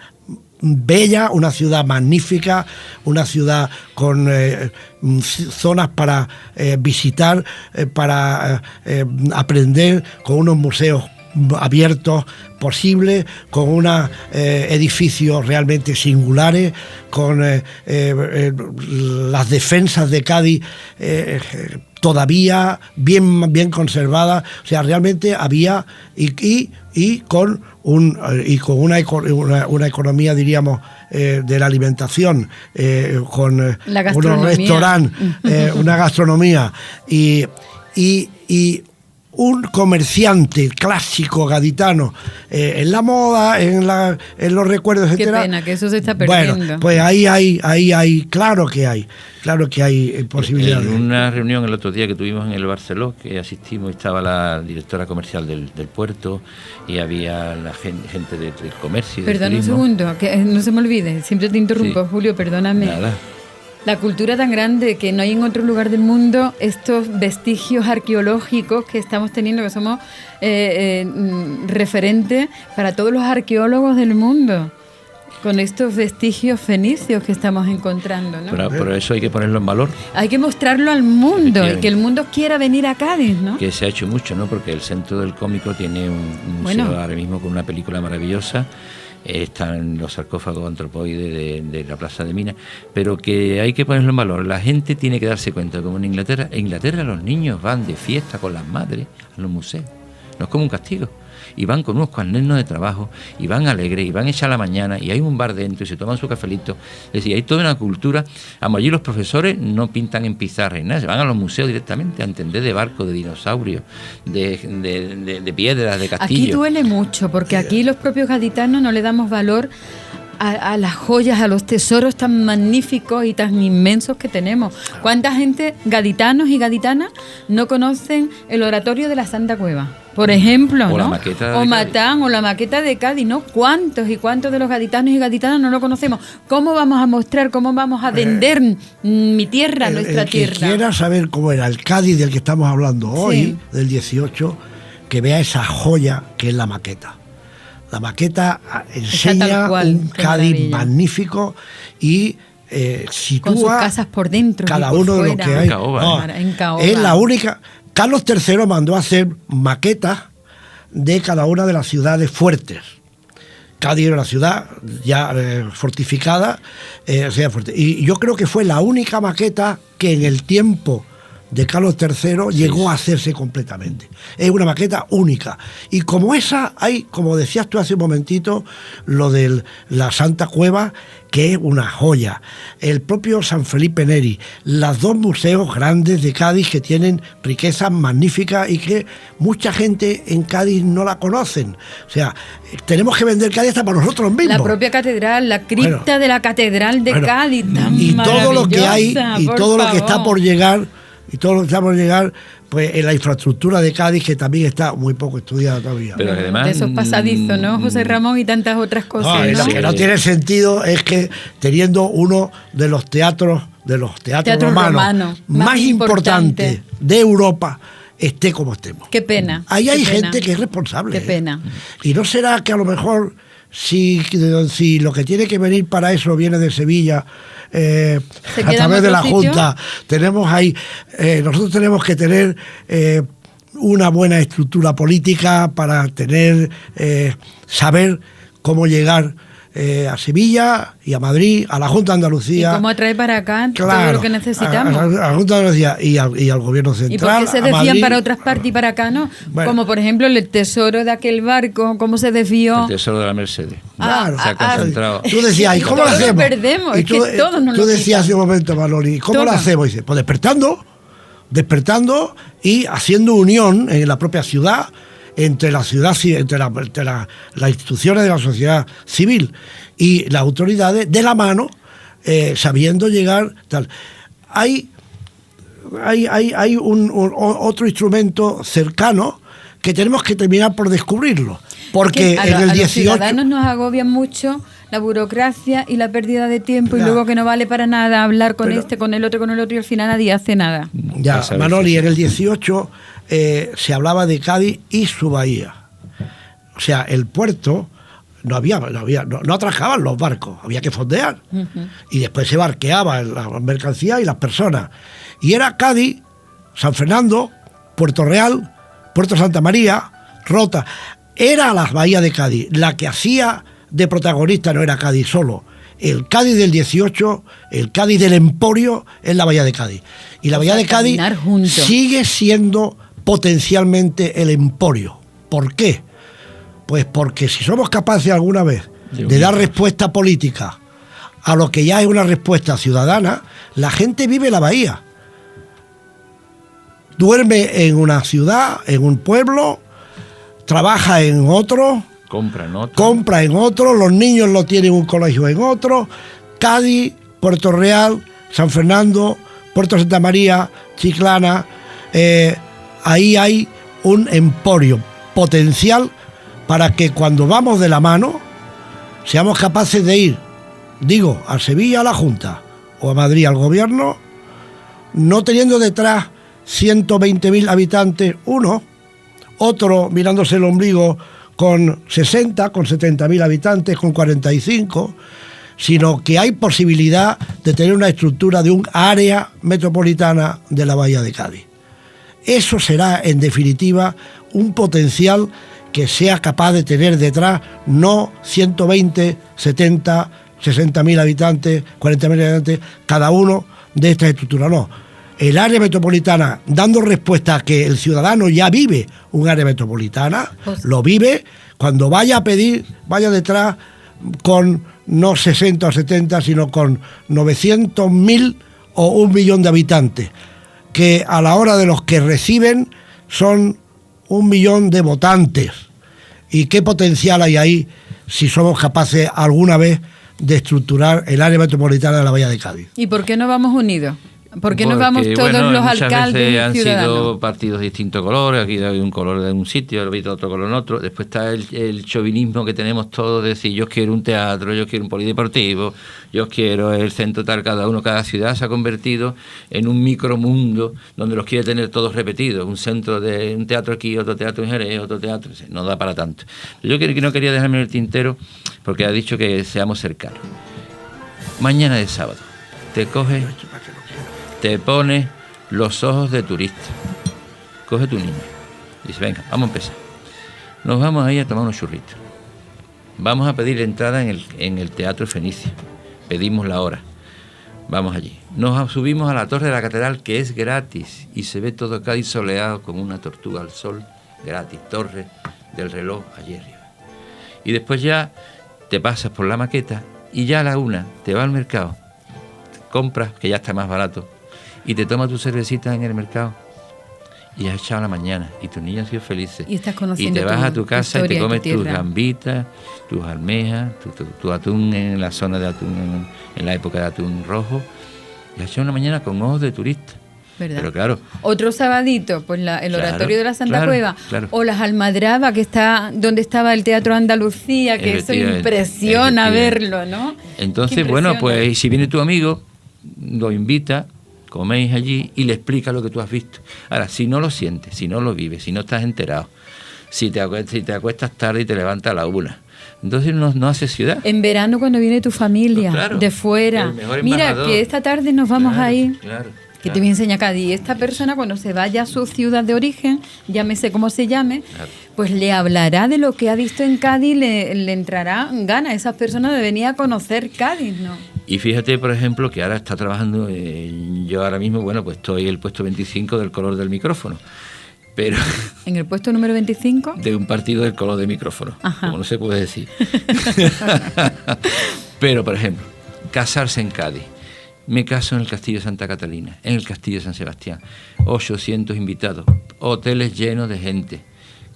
S2: bella, una ciudad magnífica, una ciudad con zonas para visitar, para aprender, con unos museos abiertos posibles, con unos edificios realmente singulares, con las defensas de Cádiz todavía bien conservadas. O sea, realmente había y con una economía, diríamos, de la alimentación, con unos restaurantes, una gastronomía y un comerciante clásico gaditano en la moda, en los recuerdos, etcétera.
S1: Qué pena que eso se está perdiendo.
S2: Bueno, pues ahí hay, claro que hay posibilidades.
S3: En una reunión el otro día que tuvimos en el Barceló, que asistimos, estaba la directora comercial del puerto, y había la gente del comercio.
S1: Perdón un segundo, que no se me olvide, siempre te interrumpo, sí. Julio, perdóname.
S3: Nada.
S1: La cultura tan grande que no hay en otro lugar del mundo, estos vestigios arqueológicos que estamos teniendo, que somos referentes para todos los arqueólogos del mundo, con estos vestigios fenicios que estamos encontrando, ¿no?
S3: Pero eso hay que ponerlo en valor.
S1: Hay que mostrarlo al mundo, y que el mundo quiera venir a Cádiz, ¿no?
S3: Que se ha hecho mucho, ¿no? Porque el Centro del Cómico tiene un museo ahora mismo con una película maravillosa. están los sarcófagos antropoides de la Plaza de Minas, pero que hay que ponerlo en valor. La gente tiene que darse cuenta, como en Inglaterra los niños van de fiesta con las madres a los museos, no es como un castigo. Y van con unos cuadernos de trabajo, y van alegres, y van hechas a la mañana, y hay un bar dentro, y se toman su cafelito. Es decir, hay toda una cultura. Allí los profesores no pintan en pizarra y nada, se van a los museos directamente a entender de barcos, de dinosaurios, de piedras, de castillos.
S1: Aquí duele mucho, porque aquí los propios gaditanos no le damos valor a las joyas, a los tesoros tan magníficos y tan inmensos que tenemos. ¿Cuánta gente, gaditanos y gaditanas, no conocen el oratorio de la Santa Cueva? Por ejemplo,
S3: o
S1: ¿no?
S3: La maqueta
S1: o Matán, o la maqueta de Cádiz, ¿no? ¿Cuántos y cuántos de los gaditanos y gaditanas no lo conocemos? ¿Cómo vamos a mostrar, cómo vamos a vender mi tierra, nuestra tierra?
S2: El que quiera saber cómo era el Cádiz del que estamos hablando hoy, sí, del 18, que vea esa joya que es la maqueta. La maqueta enseña un Cádiz magnífico y sitúa
S1: con sus casas por dentro
S2: cada
S1: por
S2: uno
S1: fuera.
S2: De los que hay.
S1: En Caoba.
S2: Es la única. Carlos III mandó a hacer maquetas de cada una de las ciudades fuertes. Cádiz era una ciudad ya fortificada, y yo creo que fue la única maqueta que en el tiempo de Carlos III llegó a hacerse completamente. Es una maqueta única. Y como esa hay, como decías tú hace un momentito, lo de la Santa Cueva, que es una joya. El propio San Felipe Neri, los dos museos grandes de Cádiz que tienen riquezas magníficas y que mucha gente en Cádiz no la conocen. O sea, tenemos que vender Cádiz hasta para nosotros mismos.
S1: La propia catedral, la cripta de la catedral de Cádiz, tan
S2: y todo lo que hay y todo lo que está por llegar. Y todo lo que está por llegar, pues en la infraestructura de Cádiz, que también está muy poco estudiada todavía.
S3: Pero además,
S1: de esos pasadizos, ¿no, José Ramón? Y tantas otras cosas.
S2: No, lo que no tiene sentido es que teniendo uno de los teatros romanos más importantes de Europa esté como estemos.
S1: Qué pena.
S2: Ahí hay gente que es responsable.
S1: Qué pena.
S2: Y no será que a lo mejor si lo que tiene que venir para eso viene de Sevilla, a través de la Junta, tenemos ahí, nosotros tenemos que tener una buena estructura política para saber cómo llegar a Sevilla y a Madrid, a la Junta de Andalucía.
S1: Y cómo atraer para acá todo lo que necesitamos.
S2: A la Junta de Andalucía y al Gobierno Central.
S1: ¿Y por qué se desvían para otras partes y para acá no? Bueno, como por ejemplo el tesoro de aquel barco, ¿cómo se desvió?
S3: El tesoro de la Mercedes.
S2: Claro.
S3: Se ha concentrado.
S2: Tú decías, ¿y cómo lo hacemos?
S1: Perdemos,
S2: y tú,
S1: es que todos nos
S2: tú decías hace un momento, Manoli, ¿cómo lo hacemos? Y dice, pues despertando y haciendo unión en la propia ciudad, entre la ciudad, entre las instituciones de la sociedad civil y las autoridades, de la mano, sabiendo llegar tal. Hay otro instrumento cercano que tenemos que terminar por descubrirlo, porque en el 18
S1: los ciudadanos nos agobian mucho la burocracia y la pérdida de tiempo, y luego que no vale para nada hablar con con el otro, y al final nadie hace nada.
S2: Ya, Manoli, en el 18 se hablaba de Cádiz y su bahía. O sea, el puerto no atracaban los barcos, había que fondear. Y después se barqueaba las mercancías y las personas. Y era Cádiz, San Fernando, Puerto Real, Puerto Santa María, Rota. Era la bahía de Cádiz la que hacía de protagonista, no era Cádiz solo. El Cádiz del 18, el Cádiz del Emporio, es la bahía de Cádiz. Y la bahía de Cádiz sigue siendo potencialmente el Emporio. ¿Por qué? Pues porque si somos capaces alguna vez de dar respuesta política a lo que ya es una respuesta ciudadana, la gente vive en la bahía. Duerme en una ciudad, en un pueblo, trabaja en otro, compra en otro, los niños lo tienen en un colegio en otro. Cádiz, Puerto Real, San Fernando, Puerto Santa María, Chiclana, ahí hay un emporio potencial para que cuando vamos de la mano seamos capaces de ir, a Sevilla a la Junta o a Madrid al Gobierno, no teniendo detrás 120.000 habitantes uno, otro mirándose el ombligo con 60, con 70.000 habitantes, con 45, sino que hay posibilidad de tener una estructura de un área metropolitana de la bahía de Cádiz. Eso será, en definitiva, un potencial que sea capaz de tener detrás no 120, 70, 60.000 habitantes, 40.000 habitantes, cada uno de estas estructuras, no. El área metropolitana, dando respuesta a que el ciudadano ya vive un área metropolitana, lo vive, cuando vaya a pedir, vaya detrás con no 60 o 70, sino con 900.000 o 1 millón de habitantes, que a la hora de los que reciben son 1 millón de votantes. ¿Y qué potencial hay ahí si somos capaces alguna vez de estructurar el área metropolitana de la Bahía de Cádiz?
S1: ¿Y por qué no vamos unidos? ¿Por qué no vamos todos los alcaldes y
S3: han
S1: ciudadanos?
S3: sido partidos de distintos colores, aquí hay un color de un sitio, el otro color en otro, después está el chauvinismo que tenemos todos, de decir yo quiero un teatro, yo quiero un polideportivo, yo quiero el centro tal, cada ciudad se ha convertido en un micromundo donde los quiere tener todos repetidos, un centro de un teatro aquí, otro teatro en Jerez, otro teatro, no da para tanto. Yo no quería dejarme en el tintero porque ha dicho que seamos cercanos. Mañana de sábado, te coges, te pones los ojos de turista, coge tu niño, dice, venga, vamos a empezar. Nos vamos a ir a tomar unos churritos. Vamos a pedir entrada en el Teatro Fenicia. Pedimos la hora. Vamos allí. Nos subimos a la torre de la catedral, que es gratis, y se ve todo Cádiz soleado como una tortuga al sol, gratis, torre del reloj allí arriba. Y después ya te pasas por la maqueta y ya a la 1 te vas al mercado, compras, que ya está más barato, y te tomas tu cervecita en el mercado y has echado la mañana y tus niños han sido felices.
S1: Y estás conociendo
S3: y te vas a tu casa y te comes tus
S1: tierra.
S3: gambitas, tus almejas, tu atún en la zona de atún, en la época de atún rojo, y has echado una mañana con ojos de turista.
S1: ¿Verdad?
S3: Pero claro.
S1: Otro sabadito, pues el oratorio de la Santa Cueva,
S3: claro.
S1: O las Almadrabas, que está donde estaba el Teatro Andalucía, que eso impresiona verlo, ¿no?
S3: Entonces, bueno, pues si viene tu amigo, lo invita, coméis allí y le explica lo que tú has visto. Ahora, si no lo sientes, si no lo vives, si no estás enterado, si te acuestas tarde y te levantas a la 1, entonces no haces ciudad.
S1: En verano, cuando viene tu familia,
S3: pues claro,
S1: de fuera, mira que esta tarde nos vamos a ir, que te voy a enseñar Cádiz. Y esta persona, cuando se vaya a su ciudad de origen, llámese como se llame, pues le hablará de lo que ha visto en Cádiz, le entrará gana a esas personas de venir a conocer Cádiz, ¿no?
S3: Y fíjate, por ejemplo, que ahora está trabajando, yo ahora mismo, bueno, pues estoy en el puesto 25 del color del micrófono, pero...
S1: ¿En el puesto número 25?
S3: De un partido del color del micrófono,
S1: Ajá.
S3: Como no se puede decir. Pero, por ejemplo, casarse en Cádiz. Me caso en el Castillo de Santa Catalina, en el Castillo de San Sebastián, 800 invitados, hoteles llenos de gente,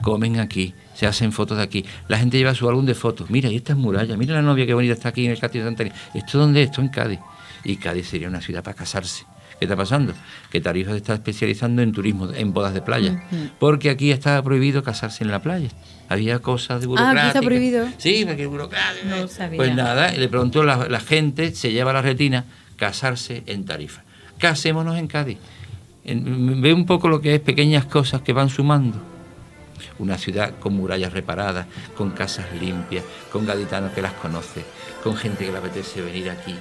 S3: comen aquí, se hacen fotos de aquí, la gente lleva su álbum de fotos, mira, y esta es muralla, mira la novia que bonita está aquí en el Castillo de Santa Catalina. ¿Esto dónde es? Esto en Cádiz. Y Cádiz sería una ciudad para casarse. ¿Qué está pasando? Que Tarifa se está especializando en turismo, en bodas de playa, porque aquí estaba prohibido casarse en la playa. Había cosas de burocráticas.
S1: ¿Aquí está prohibido?
S3: Sí, porque burocrático.
S1: No lo sabía.
S3: Pues nada, le preguntó la gente, se lleva la retina, casarse en Tarifa. Casémonos en Cádiz. Ve un poco lo que es pequeñas cosas que van sumando. Una ciudad con murallas reparadas, con casas limpias, con gaditanos que las conoce, con gente que le apetece venir aquí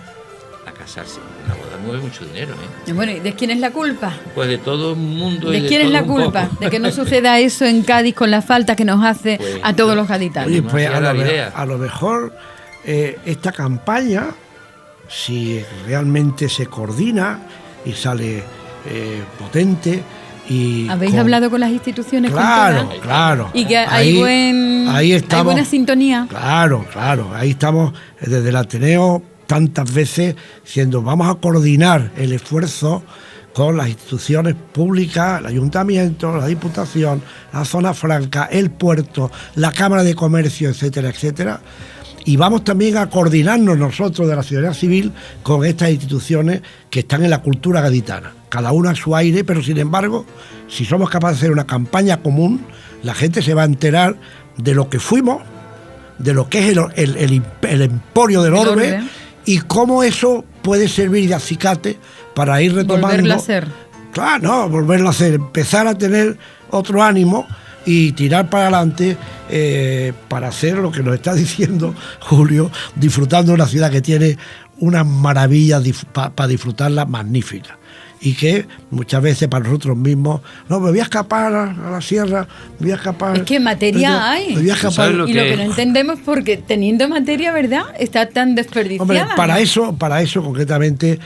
S3: a casarse. Una boda mueve mucho dinero, ¿eh?
S1: Bueno, ¿y de quién es la culpa?
S3: Pues de todo el mundo.
S1: ¿De quién es la culpa? De que no suceda eso en Cádiz con la falta que nos hace
S3: pues,
S1: a todos los gaditanos.
S2: Oye, pues a lo mejor esta campaña, si realmente se coordina y sale potente y...
S1: ¿Habéis hablado con las instituciones?
S2: Claro.
S1: Y que hay buena sintonía.
S2: Claro, ahí estamos desde el Ateneo tantas veces diciendo vamos a coordinar el esfuerzo con las instituciones públicas, el ayuntamiento, la diputación, la zona franca, el puerto, la Cámara de Comercio, etcétera, etcétera. Y vamos también a coordinarnos nosotros de la sociedad civil con estas instituciones que están en la cultura gaditana. Cada una a su aire, pero sin embargo, si somos capaces de hacer una campaña común, la gente se va a enterar de lo que fuimos, de lo que es el emporio del orbe, y cómo eso puede servir de acicate para ir retomando...
S1: Volverlo a hacer.
S2: Claro, no, volverlo a hacer, empezar a tener otro ánimo y tirar para adelante para hacer lo que nos está diciendo Julio, disfrutando de una ciudad que tiene unas maravillas para disfrutarla magníficas. y que muchas veces para nosotros mismos, no, me voy a escapar a la sierra, me voy a escapar.
S1: Es que materia hay.
S2: Me voy a escapar.
S1: Y lo que no entendemos, porque teniendo materia, ¿verdad?, está tan desperdiciada.
S2: Hombre, para eso concretamente,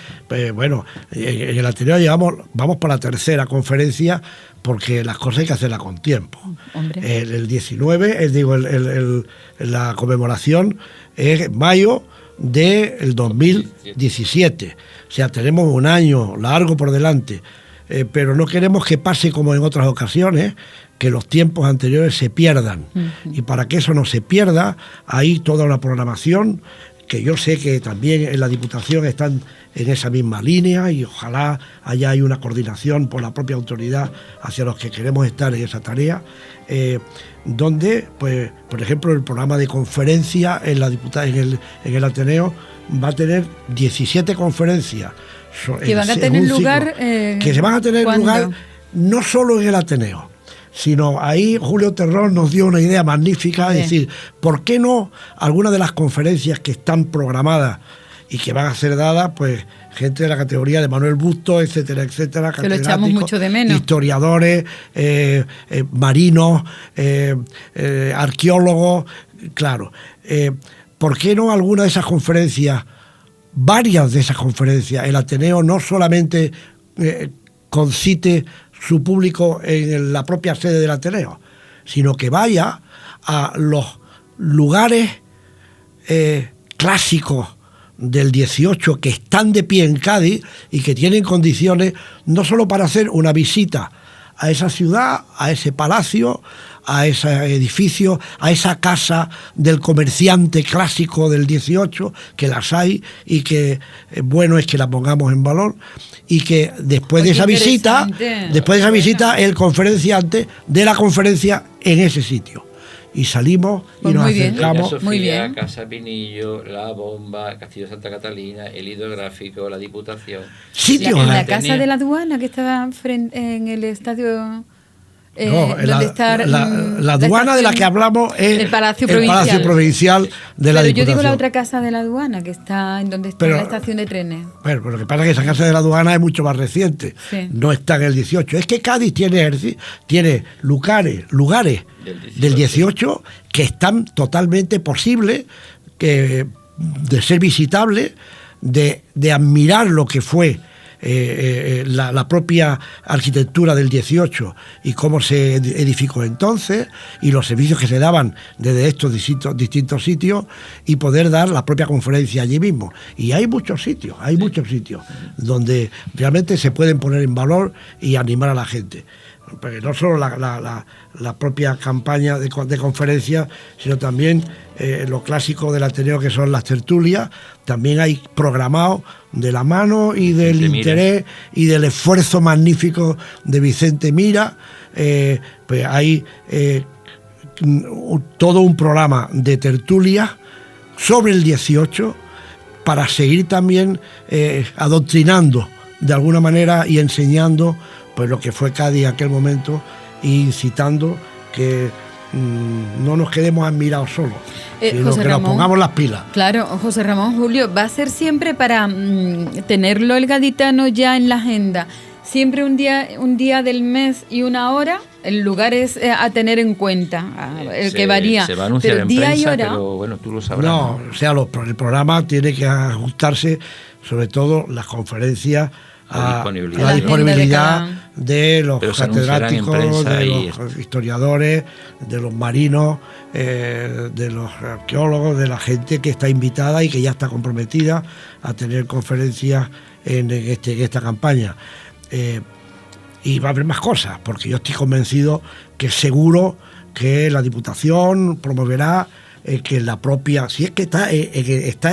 S2: bueno, en el Ateneo vamos por la tercera conferencia, porque las cosas hay que hacerlas con tiempo. El 19, la conmemoración es mayo del 2017. O sea, tenemos un año largo por delante, pero no queremos que pase como en otras ocasiones, que los tiempos anteriores se pierdan. Y para que eso no se pierda, hay toda una programación que yo sé que también en la Diputación están en esa misma línea, y ojalá haya una coordinación por la propia autoridad hacia los que queremos estar en esa tarea, donde, pues, por ejemplo, el programa de conferencia en el Ateneo va a tener 17 conferencias
S1: que van a tener lugar,
S2: que se van a tener lugar no solo en el Ateneo, sino ahí Julio Terrón nos dio una idea magnífica, es decir, ¿por qué no algunas de las conferencias que están programadas y que van a ser dadas, pues, gente de la categoría de Manuel Bustos, etcétera, etcétera,
S1: que lo echamos mucho de menos,
S2: historiadores, marinos, arqueólogos, claro, ¿por qué no alguna de esas conferencias, varias de esas conferencias, el Ateneo no solamente concite su público en la propia sede del Ateneo, sino que vaya a los lugares clásicos del 18 que están de pie en Cádiz y que tienen condiciones no solo para hacer una visita a esa ciudad, a ese palacio, a ese edificio, a esa casa del comerciante clásico del 18, que las hay y que bueno es que la pongamos en valor, y que después de esa visita, el conferenciante dé la conferencia en ese sitio. Y salimos y nos acercamos.
S3: Sofía,
S1: muy bien.
S3: Casa Pinillo, La Bomba, Castillo Santa Catalina, el Hidrográfico, la Diputación.
S2: Sitios.
S1: En la Casa de la Aduana, que estaba en el estadio.
S2: La aduana de la que hablamos es
S1: el Palacio
S2: Provincial de la Diputación. Pero
S1: yo digo la otra Casa de la Aduana, que está en donde está la estación de trenes.
S2: Pero lo que pasa es que esa Casa de la Aduana es mucho más reciente, no está en el 18. Es que Cádiz tiene lugares del 18 que están totalmente posibles de ser visitables, de admirar lo que fue la propia arquitectura del 18 y cómo se edificó entonces, y los servicios que se daban desde estos distintos sitios, y poder dar la propia conferencia allí mismo. Y hay muchos sitios donde realmente se pueden poner en valor y animar a la gente. Porque no solo la propia campaña de conferencias, sino también lo clásico del Ateneo, que son las tertulias. También hay programado, de la mano y del interés y del esfuerzo magnífico de Vicente Mira, pues hay todo un programa de tertulias sobre el 18 para seguir también adoctrinando de alguna manera y enseñando, pues, lo que fue Cádiz en aquel momento, e incitando que no nos quedemos admirados solos, sino
S1: José
S2: que
S1: Ramón,
S2: nos pongamos las pilas.
S1: Claro, José Ramón, Julio, va a ser siempre para tenerlo el gaditano ya en la agenda, siempre un día del mes y una hora. El lugar es a tener en cuenta, que varía.
S3: Se va a anunciar
S1: pero
S3: en
S1: día
S3: prensa,
S1: y hora,
S3: pero bueno, tú lo sabrás.
S2: No, o sea, el programa tiene que ajustarse, sobre todo las conferencias, a la disponibilidad de los catedráticos, de los historiadores, de los marinos, de los arqueólogos, de la gente que está invitada y que ya está comprometida a tener conferencias en esta campaña. Y va a haber más cosas, porque yo estoy convencido que seguro que la Diputación promoverá que la propia, si es que está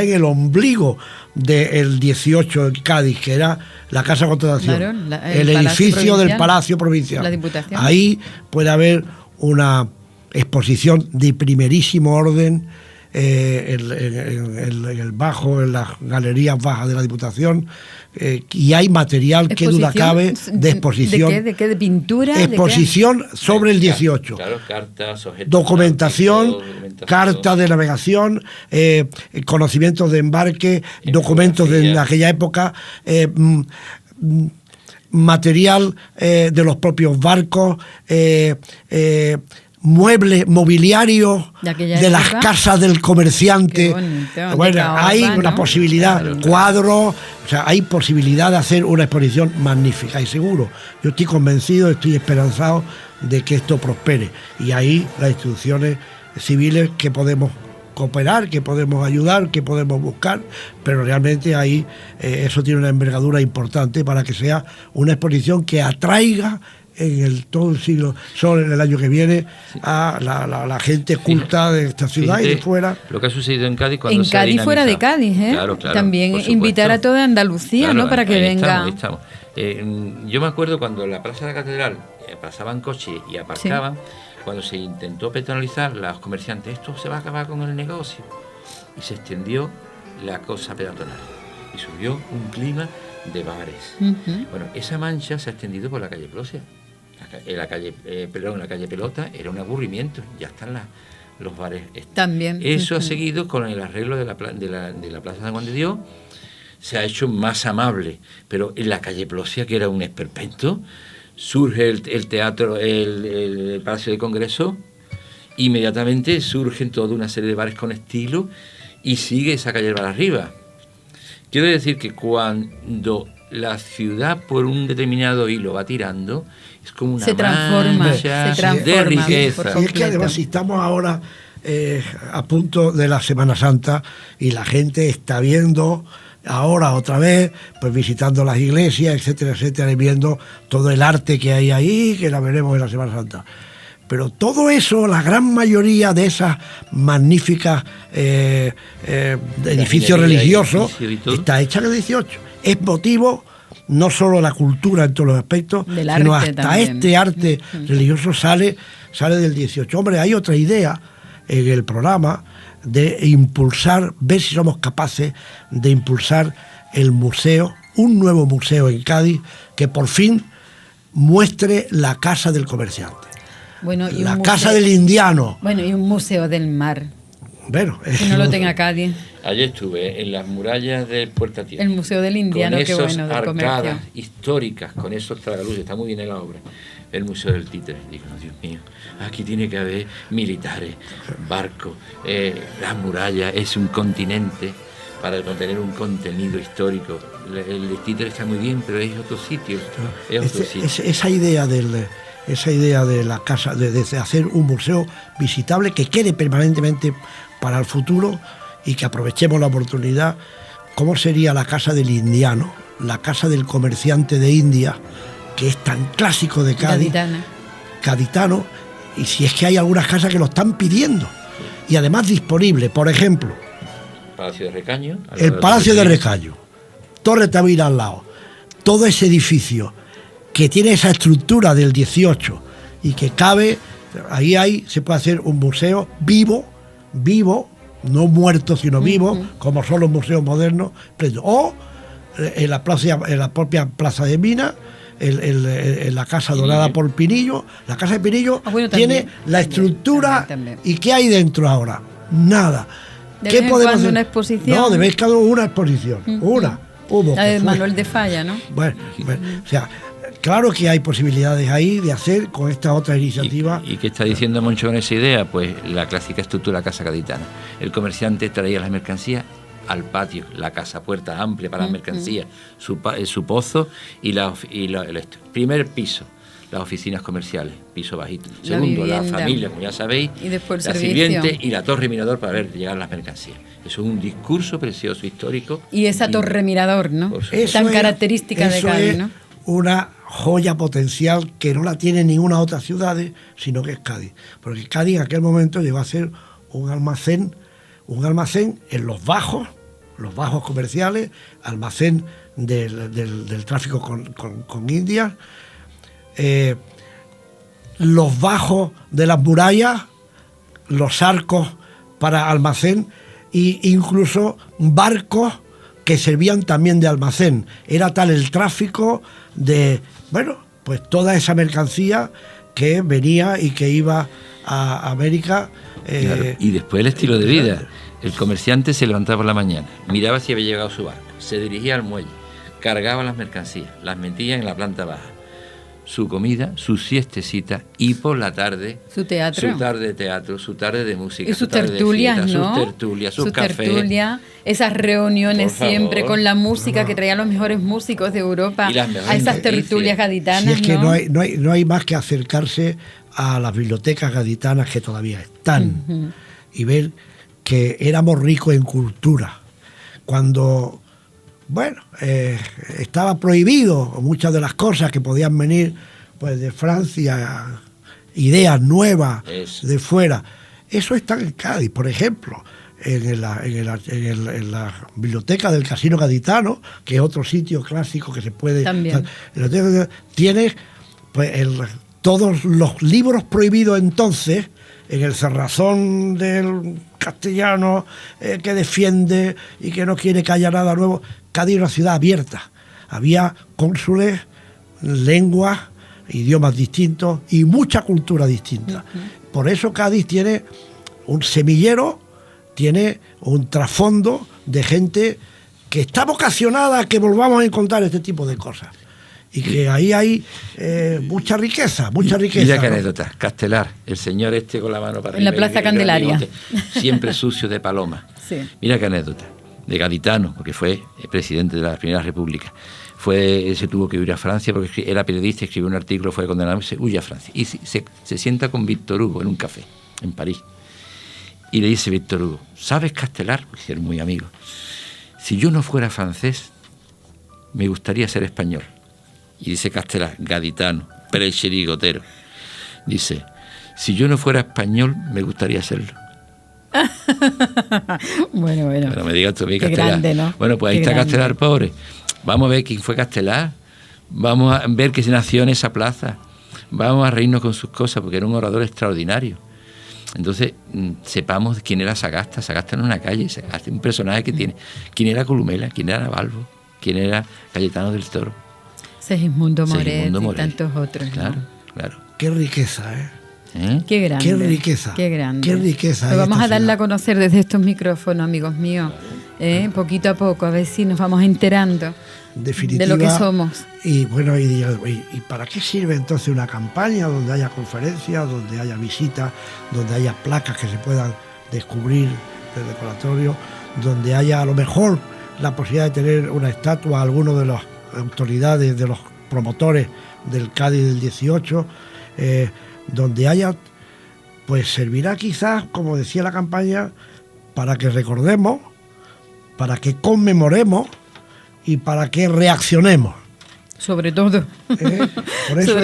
S2: en el ombligo del 18 en Cádiz, que era la Casa de Contratación,
S1: claro,
S2: el edificio del Palacio Provincial,
S1: la Diputación.
S2: Ahí puede haber una exposición de primerísimo orden, en las galerías bajas de la Diputación, y hay material, que duda cabe, de exposición.
S1: ¿De qué? ¿De pintura?
S2: Exposición sobre el 18.
S3: Claro, cartas, objetos,
S2: documentación, cartas de navegación, conocimientos de embarque, documentos de aquella época, material de los propios barcos, muebles, mobiliario de las casas del comerciante.
S1: Bonito,
S2: bueno, hay una posibilidad, cuadros, o sea, hay posibilidad de hacer una exposición magnífica y seguro. Yo estoy convencido, estoy esperanzado de que esto prospere. Y ahí las instituciones civiles que podemos cooperar, que podemos ayudar, que podemos buscar, pero realmente ahí eso tiene una envergadura importante para que sea una exposición que atraiga en todo el siglo, solo en el año que viene, a la gente culta de esta ciudad y de fuera.
S3: Lo que ha sucedido en Cádiz cuando
S1: en Cádiz, fuera de Cádiz,
S3: Claro,
S1: también invitar a toda Andalucía, claro, ¿no? Para que venga.
S3: Estamos. Yo me acuerdo cuando en la Plaza de la Catedral pasaban coches y aparcaban, cuando se intentó peatonalizar, los comerciantes, esto se va a acabar con el negocio. Y se extendió la cosa peatonal. Y subió un clima de bares. Bueno, esa mancha se ha extendido por la calle Prócer. La calle Pelota era un aburrimiento, ya están los bares.
S1: También.
S3: Eso ha seguido con el arreglo de la Plaza de Juan de Dios, se ha hecho más amable, pero en la calle Plosia, que era un esperpento, surge el teatro, el Palacio de Congreso, inmediatamente surgen toda una serie de bares con estilo y sigue esa calle para arriba. Quiero decir que cuando la ciudad por un determinado hilo va tirando, es como una mancha de riqueza.
S2: Y es que además si estamos ahora a punto de la Semana Santa y la gente está viendo ahora otra vez, pues visitando las iglesias, etcétera, etcétera, y viendo todo el arte que hay ahí, que la veremos en la Semana Santa. Pero todo eso, la gran mayoría de esas magníficas edificios religiosos, está hecha en el 18. Es motivo no solo de la cultura en todos los aspectos, sino hasta también. Este arte religioso sale del 18. Hombre, hay otra idea en el programa de impulsar, ver si somos capaces de impulsar el museo, un nuevo museo en Cádiz, que por fin muestre la casa del comerciante.
S1: Bueno, y
S2: la casa del indiano.
S1: Bueno, y un museo del mar.
S2: Bueno,
S1: que no lo tenga Cádiz.
S3: Ayer estuve en las murallas del Puerta Tierra.
S1: El museo del indiano,
S3: qué bueno,
S1: del
S3: arcadas
S1: comercio.
S3: Históricas, con esos tragaluces, está muy bien en la obra. El museo del títere. Digo, no, Dios mío, aquí tiene que haber militares, barcos, las murallas, es un continente para contener un contenido histórico. El títere está muy bien, pero es otro sitio.
S2: Esa idea de la casa, de hacer un museo visitable que quede permanentemente para el futuro y que aprovechemos la oportunidad. ¿Cómo sería la casa del indiano, la casa del comerciante de India, que es tan clásico de Cádiz, gaditano, y si es que hay algunas casas que lo están pidiendo y además disponible? Por ejemplo,
S3: Palacio de Recaño,
S2: el Palacio de Recaño, Torre Tavira al lado, todo ese edificio que tiene esa estructura del 18 y que cabe, ahí se puede hacer un museo vivo, no muerto sino vivo, como son los museos modernos, o en la propia Plaza de Minas, en la Casa Dorada por Pinillo. La Casa de Pinillo tiene la estructura. También. ¿Y qué hay dentro ahora? Nada.
S1: ¿Qué podemos hacer? ¿Una exposición?
S2: No, de vez en cuando una exposición.
S1: La de Manuel de Falla, ¿no?
S2: Bueno, o sea, claro que hay posibilidades ahí de hacer con esta otra iniciativa.
S3: ¿Y qué está diciendo Moncho con esa idea? Pues la clásica estructura casa gaditana. El comerciante traía las mercancías al patio, la casa, puerta amplia para las mercancías, su pozo y primer piso, las oficinas comerciales, piso bajito. Segundo, la familia, como ya sabéis,
S1: y después
S3: la sirviente y la torre mirador para ver llegar las mercancías. Eso es un discurso precioso, histórico.
S1: Y esa torre mirador, ¿no? Tan característica de Cádiz, ¿no?
S2: Una joya potencial que no la tiene ninguna otra ciudad, sino que es Cádiz. Porque Cádiz en aquel momento llegó a ser un almacén en los bajos comerciales, almacén del tráfico con India, los bajos de las murallas, los arcos para almacén e incluso barcos que servían también de almacén. Era tal el tráfico de, pues toda esa mercancía que venía y que iba a América.
S3: Claro. Y después el estilo de vida. El comerciante se levantaba por la mañana, miraba si había llegado su barco, se dirigía al muelle, cargaba las mercancías, las metía en la planta baja. Su comida, su siestecita y por la tarde
S1: su teatro,
S3: su tarde de teatro, su tarde de música,
S1: y sus tertulias, ¿no?
S3: Sus tertulias, sus cafés,
S1: esas reuniones siempre con la música que traían los mejores músicos de Europa a esas tertulias gaditanas.
S2: Si es que no hay más que acercarse a las bibliotecas gaditanas que todavía están y ver que éramos ricos en cultura. Cuando estaba prohibido muchas de las cosas que podían venir pues de Francia, ideas nuevas de fuera. Eso está en Cádiz, por ejemplo, en la biblioteca del Casino Gaditano, que es otro sitio clásico que se puede...
S1: También.
S2: Tienes pues, todos los libros prohibidos entonces, en el cerrazón del castellano que defiende y que no quiere que haya nada nuevo. Cádiz era una ciudad abierta. Había cónsules, lenguas, idiomas distintos y mucha cultura distinta. Por eso Cádiz tiene un semillero, tiene un trasfondo de gente que está vocacionada a que volvamos a encontrar este tipo de cosas. Y que ahí hay mucha riqueza.
S3: Mira qué anécdota. Castelar, el señor con la mano para arriba.
S1: En la Plaza Candelaria.
S3: Bigote, siempre sucio de paloma.
S1: Sí.
S3: Mira qué anécdota. De gaditano, porque fue presidente de la Primera República. Se tuvo que huir a Francia porque era periodista, escribió un artículo, fue condenado y se huye a Francia. Y se sienta con Víctor Hugo en un café, en París. Y le dice Víctor Hugo, ¿sabes Castelar? Porque eran muy amigos. Si yo no fuera francés, me gustaría ser español. Y dice Castelar, gaditano, prechirigotero. Dice, si yo no fuera español, me gustaría serlo.
S1: Bueno.
S3: Pero me digas tú,
S1: qué
S3: Castelar.
S1: Grande, ¿no?
S3: Bueno, pues ahí
S1: qué
S3: está
S1: grande.
S3: Castelar, pobre. Vamos a ver quién fue Castelar. Vamos a ver que se nació en esa plaza. Vamos a reírnos con sus cosas, porque era un orador extraordinario. Entonces, sepamos quién era Sagasta. Sagasta en una calle, Sagasta, un personaje que tiene. ¿Quién era Columela? ¿Quién era Navalvo? ¿Quién era Cayetano del Toro?
S1: Segismundo Moret y tantos otros.
S3: Claro,
S1: ¿no?
S3: claro.
S2: Qué riqueza, ¿eh?
S1: Qué grande.
S2: Qué riqueza.
S1: Qué grande.
S2: Qué riqueza.
S1: Lo vamos a darle a conocer desde estos micrófonos, amigos míos. Poquito a poco, a ver si nos vamos enterando de lo que somos.
S2: Y bueno, ¿y para qué sirve entonces una campaña donde haya conferencias, donde haya visitas, donde haya placas que se puedan descubrir del decoratorio, donde haya a lo mejor la posibilidad de tener una estatua a alguno de las autoridades, de los promotores del Cádiz del 18, donde haya, pues servirá quizás, como decía la campaña, para que recordemos, para que conmemoremos y para que reaccionemos.
S1: Sobre todo.
S2: Por eso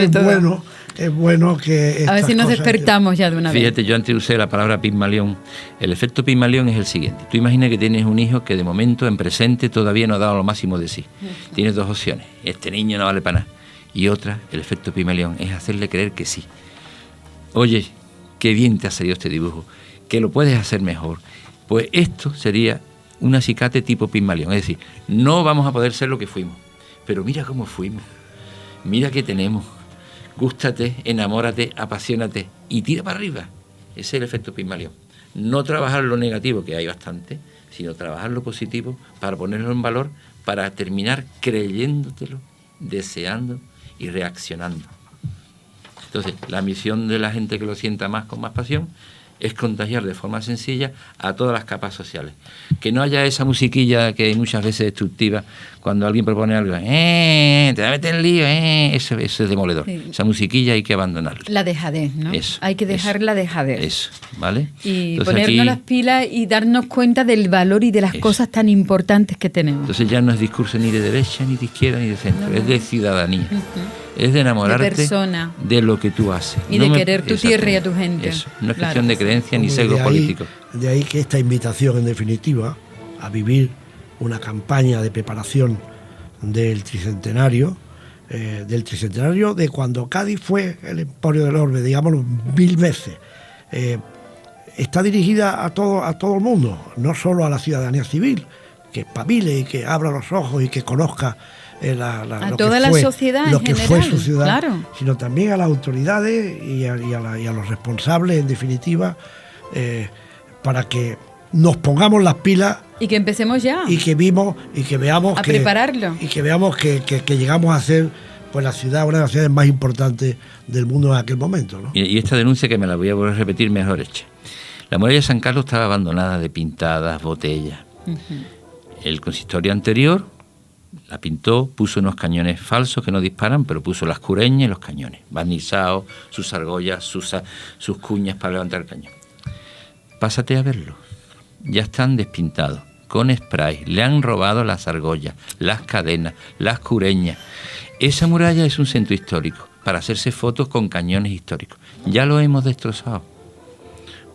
S2: es bueno que...
S1: A ver si nos despertamos ya de una vez.
S3: Fíjate, yo antes usé la palabra Pigmalión. El efecto Pigmalión es el siguiente. Tú imaginas que tienes un hijo que de momento, en presente, todavía no ha dado lo máximo de sí. Tienes dos opciones. Este niño no vale para nada. Y otra, el efecto Pigmalión, es hacerle creer que sí. Oye, qué bien te ha salido este dibujo, que lo puedes hacer mejor. Pues esto sería un acicate tipo Pigmalión. Es decir, no vamos a poder ser lo que fuimos, pero mira cómo fuimos, mira qué tenemos. Gústate, enamórate, apasionate y tira para arriba. Ese es el efecto Pigmalión. No trabajar lo negativo, que hay bastante, sino trabajar lo positivo para ponerlo en valor, para terminar creyéndotelo, deseando y reaccionando. Entonces, la misión de la gente que lo sienta más con más pasión es contagiar de forma sencilla a todas las capas sociales. Que no haya esa musiquilla que muchas veces es destructiva cuando alguien propone algo, te va a meter en lío, eso es demoledor. Sí. Esa musiquilla hay que abandonarla.
S1: La dejadez, ¿no?
S3: Eso,
S1: hay que dejar la dejadez.
S3: Eso, ¿vale?
S1: Y entonces ponernos aquí las pilas y darnos cuenta del valor y de las cosas tan importantes que tenemos.
S3: Entonces ya no es discurso ni de derecha, ni de izquierda, ni de centro, es de ciudadanía. Es de enamorarte de lo que tú haces.
S1: Y de querer tu tierra y a tu gente.
S3: Eso, no es cuestión de creencia ni sesgo político.
S2: De ahí que esta invitación, en definitiva, a vivir una campaña de preparación del tricentenario de cuando Cádiz fue el emporio del orbe, digámoslo 1000 veces. Está dirigida a todo el mundo, no solo a la ciudadanía civil, que espabile y que abra los ojos y que conozca
S1: a toda la sociedad
S2: lo
S1: en
S2: que
S1: general,
S2: fue su ciudad,
S1: claro.
S2: Sino también a las autoridades y a los responsables, en definitiva, para que nos pongamos las pilas
S1: y que empecemos ya.
S2: Y que veamos
S1: a prepararlo.
S2: Y que veamos que llegamos a ser pues la ciudad, una de las ciudades más importantes del mundo en aquel momento, ¿no?
S3: Y esta denuncia, que me la voy a volver a repetir, mejor hecha. La muralla de San Carlos estaba abandonada de pintadas, botellas. El consistorio anterior la pintó, puso unos cañones falsos que no disparan, pero puso las cureñas y los cañones, barnizados, sus argollas, sus cuñas para levantar el cañón. Pásate a verlo. Ya están despintados, con spray. Le han robado las argollas, las cadenas, las cureñas. Esa muralla es un centro histórico para hacerse fotos con cañones históricos. Ya lo hemos destrozado.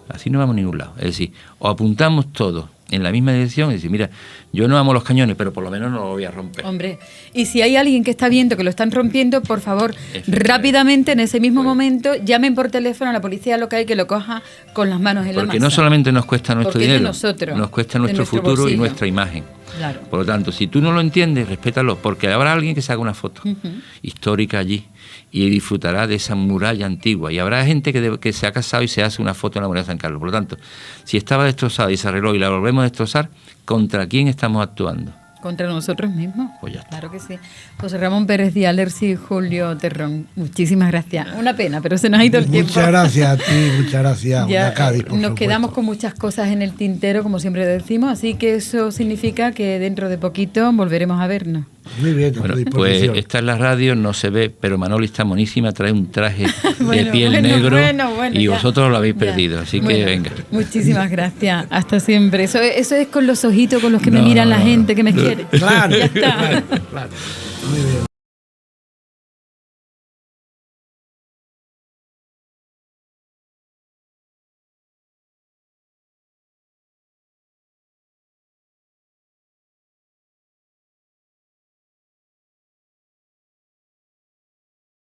S3: Así no vamos a ningún lado. Es decir, o apuntamos todos en la misma dirección y decir, mira, yo no amo los cañones, pero por lo menos no lo voy a romper.
S1: Hombre, y si hay alguien que está viendo que lo están rompiendo, por favor, rápidamente, en ese mismo momento, llamen por teléfono a la policía local que lo coja con las manos en la masa.
S3: Porque no solamente nos cuesta nuestro dinero,
S1: nosotros,
S3: nos cuesta nuestro futuro bolsillo. Y nuestra imagen.
S1: Claro.
S3: Por lo tanto, si tú no lo entiendes, respétalo, porque habrá alguien que se haga una foto histórica allí y disfrutará de esa muralla antigua. Y habrá gente que se ha casado y se hace una foto en la muralla de San Carlos. Por lo tanto, si estaba destrozada y se arregló y la volvemos a destrozar, ¿contra quién estamos actuando?
S1: Contra nosotros mismos.
S3: Pues ya está.
S1: Claro que sí. José Ramón Pérez Díaz, Lersi y Julio Terrón, muchísimas gracias. Una pena, pero se nos ha ido el tiempo.
S2: Muchas gracias a ti, muchas gracias.
S1: Ya,
S2: Cádiz, por
S1: nos
S2: supuesto.
S1: quedamos con muchas cosas en el tintero, como siempre decimos, así que eso significa que dentro de poquito volveremos a vernos.
S2: Muy bien,
S3: bueno, pues esta es la radio, no se ve, pero Manoli está monísima, trae un traje de piel negro y vosotros lo habéis perdido, así que venga.
S1: Muchísimas gracias, hasta siempre. Eso es con los ojitos con los que me miran la gente que me quiere.
S2: Claro,
S1: ya está.
S2: Claro. Muy bien.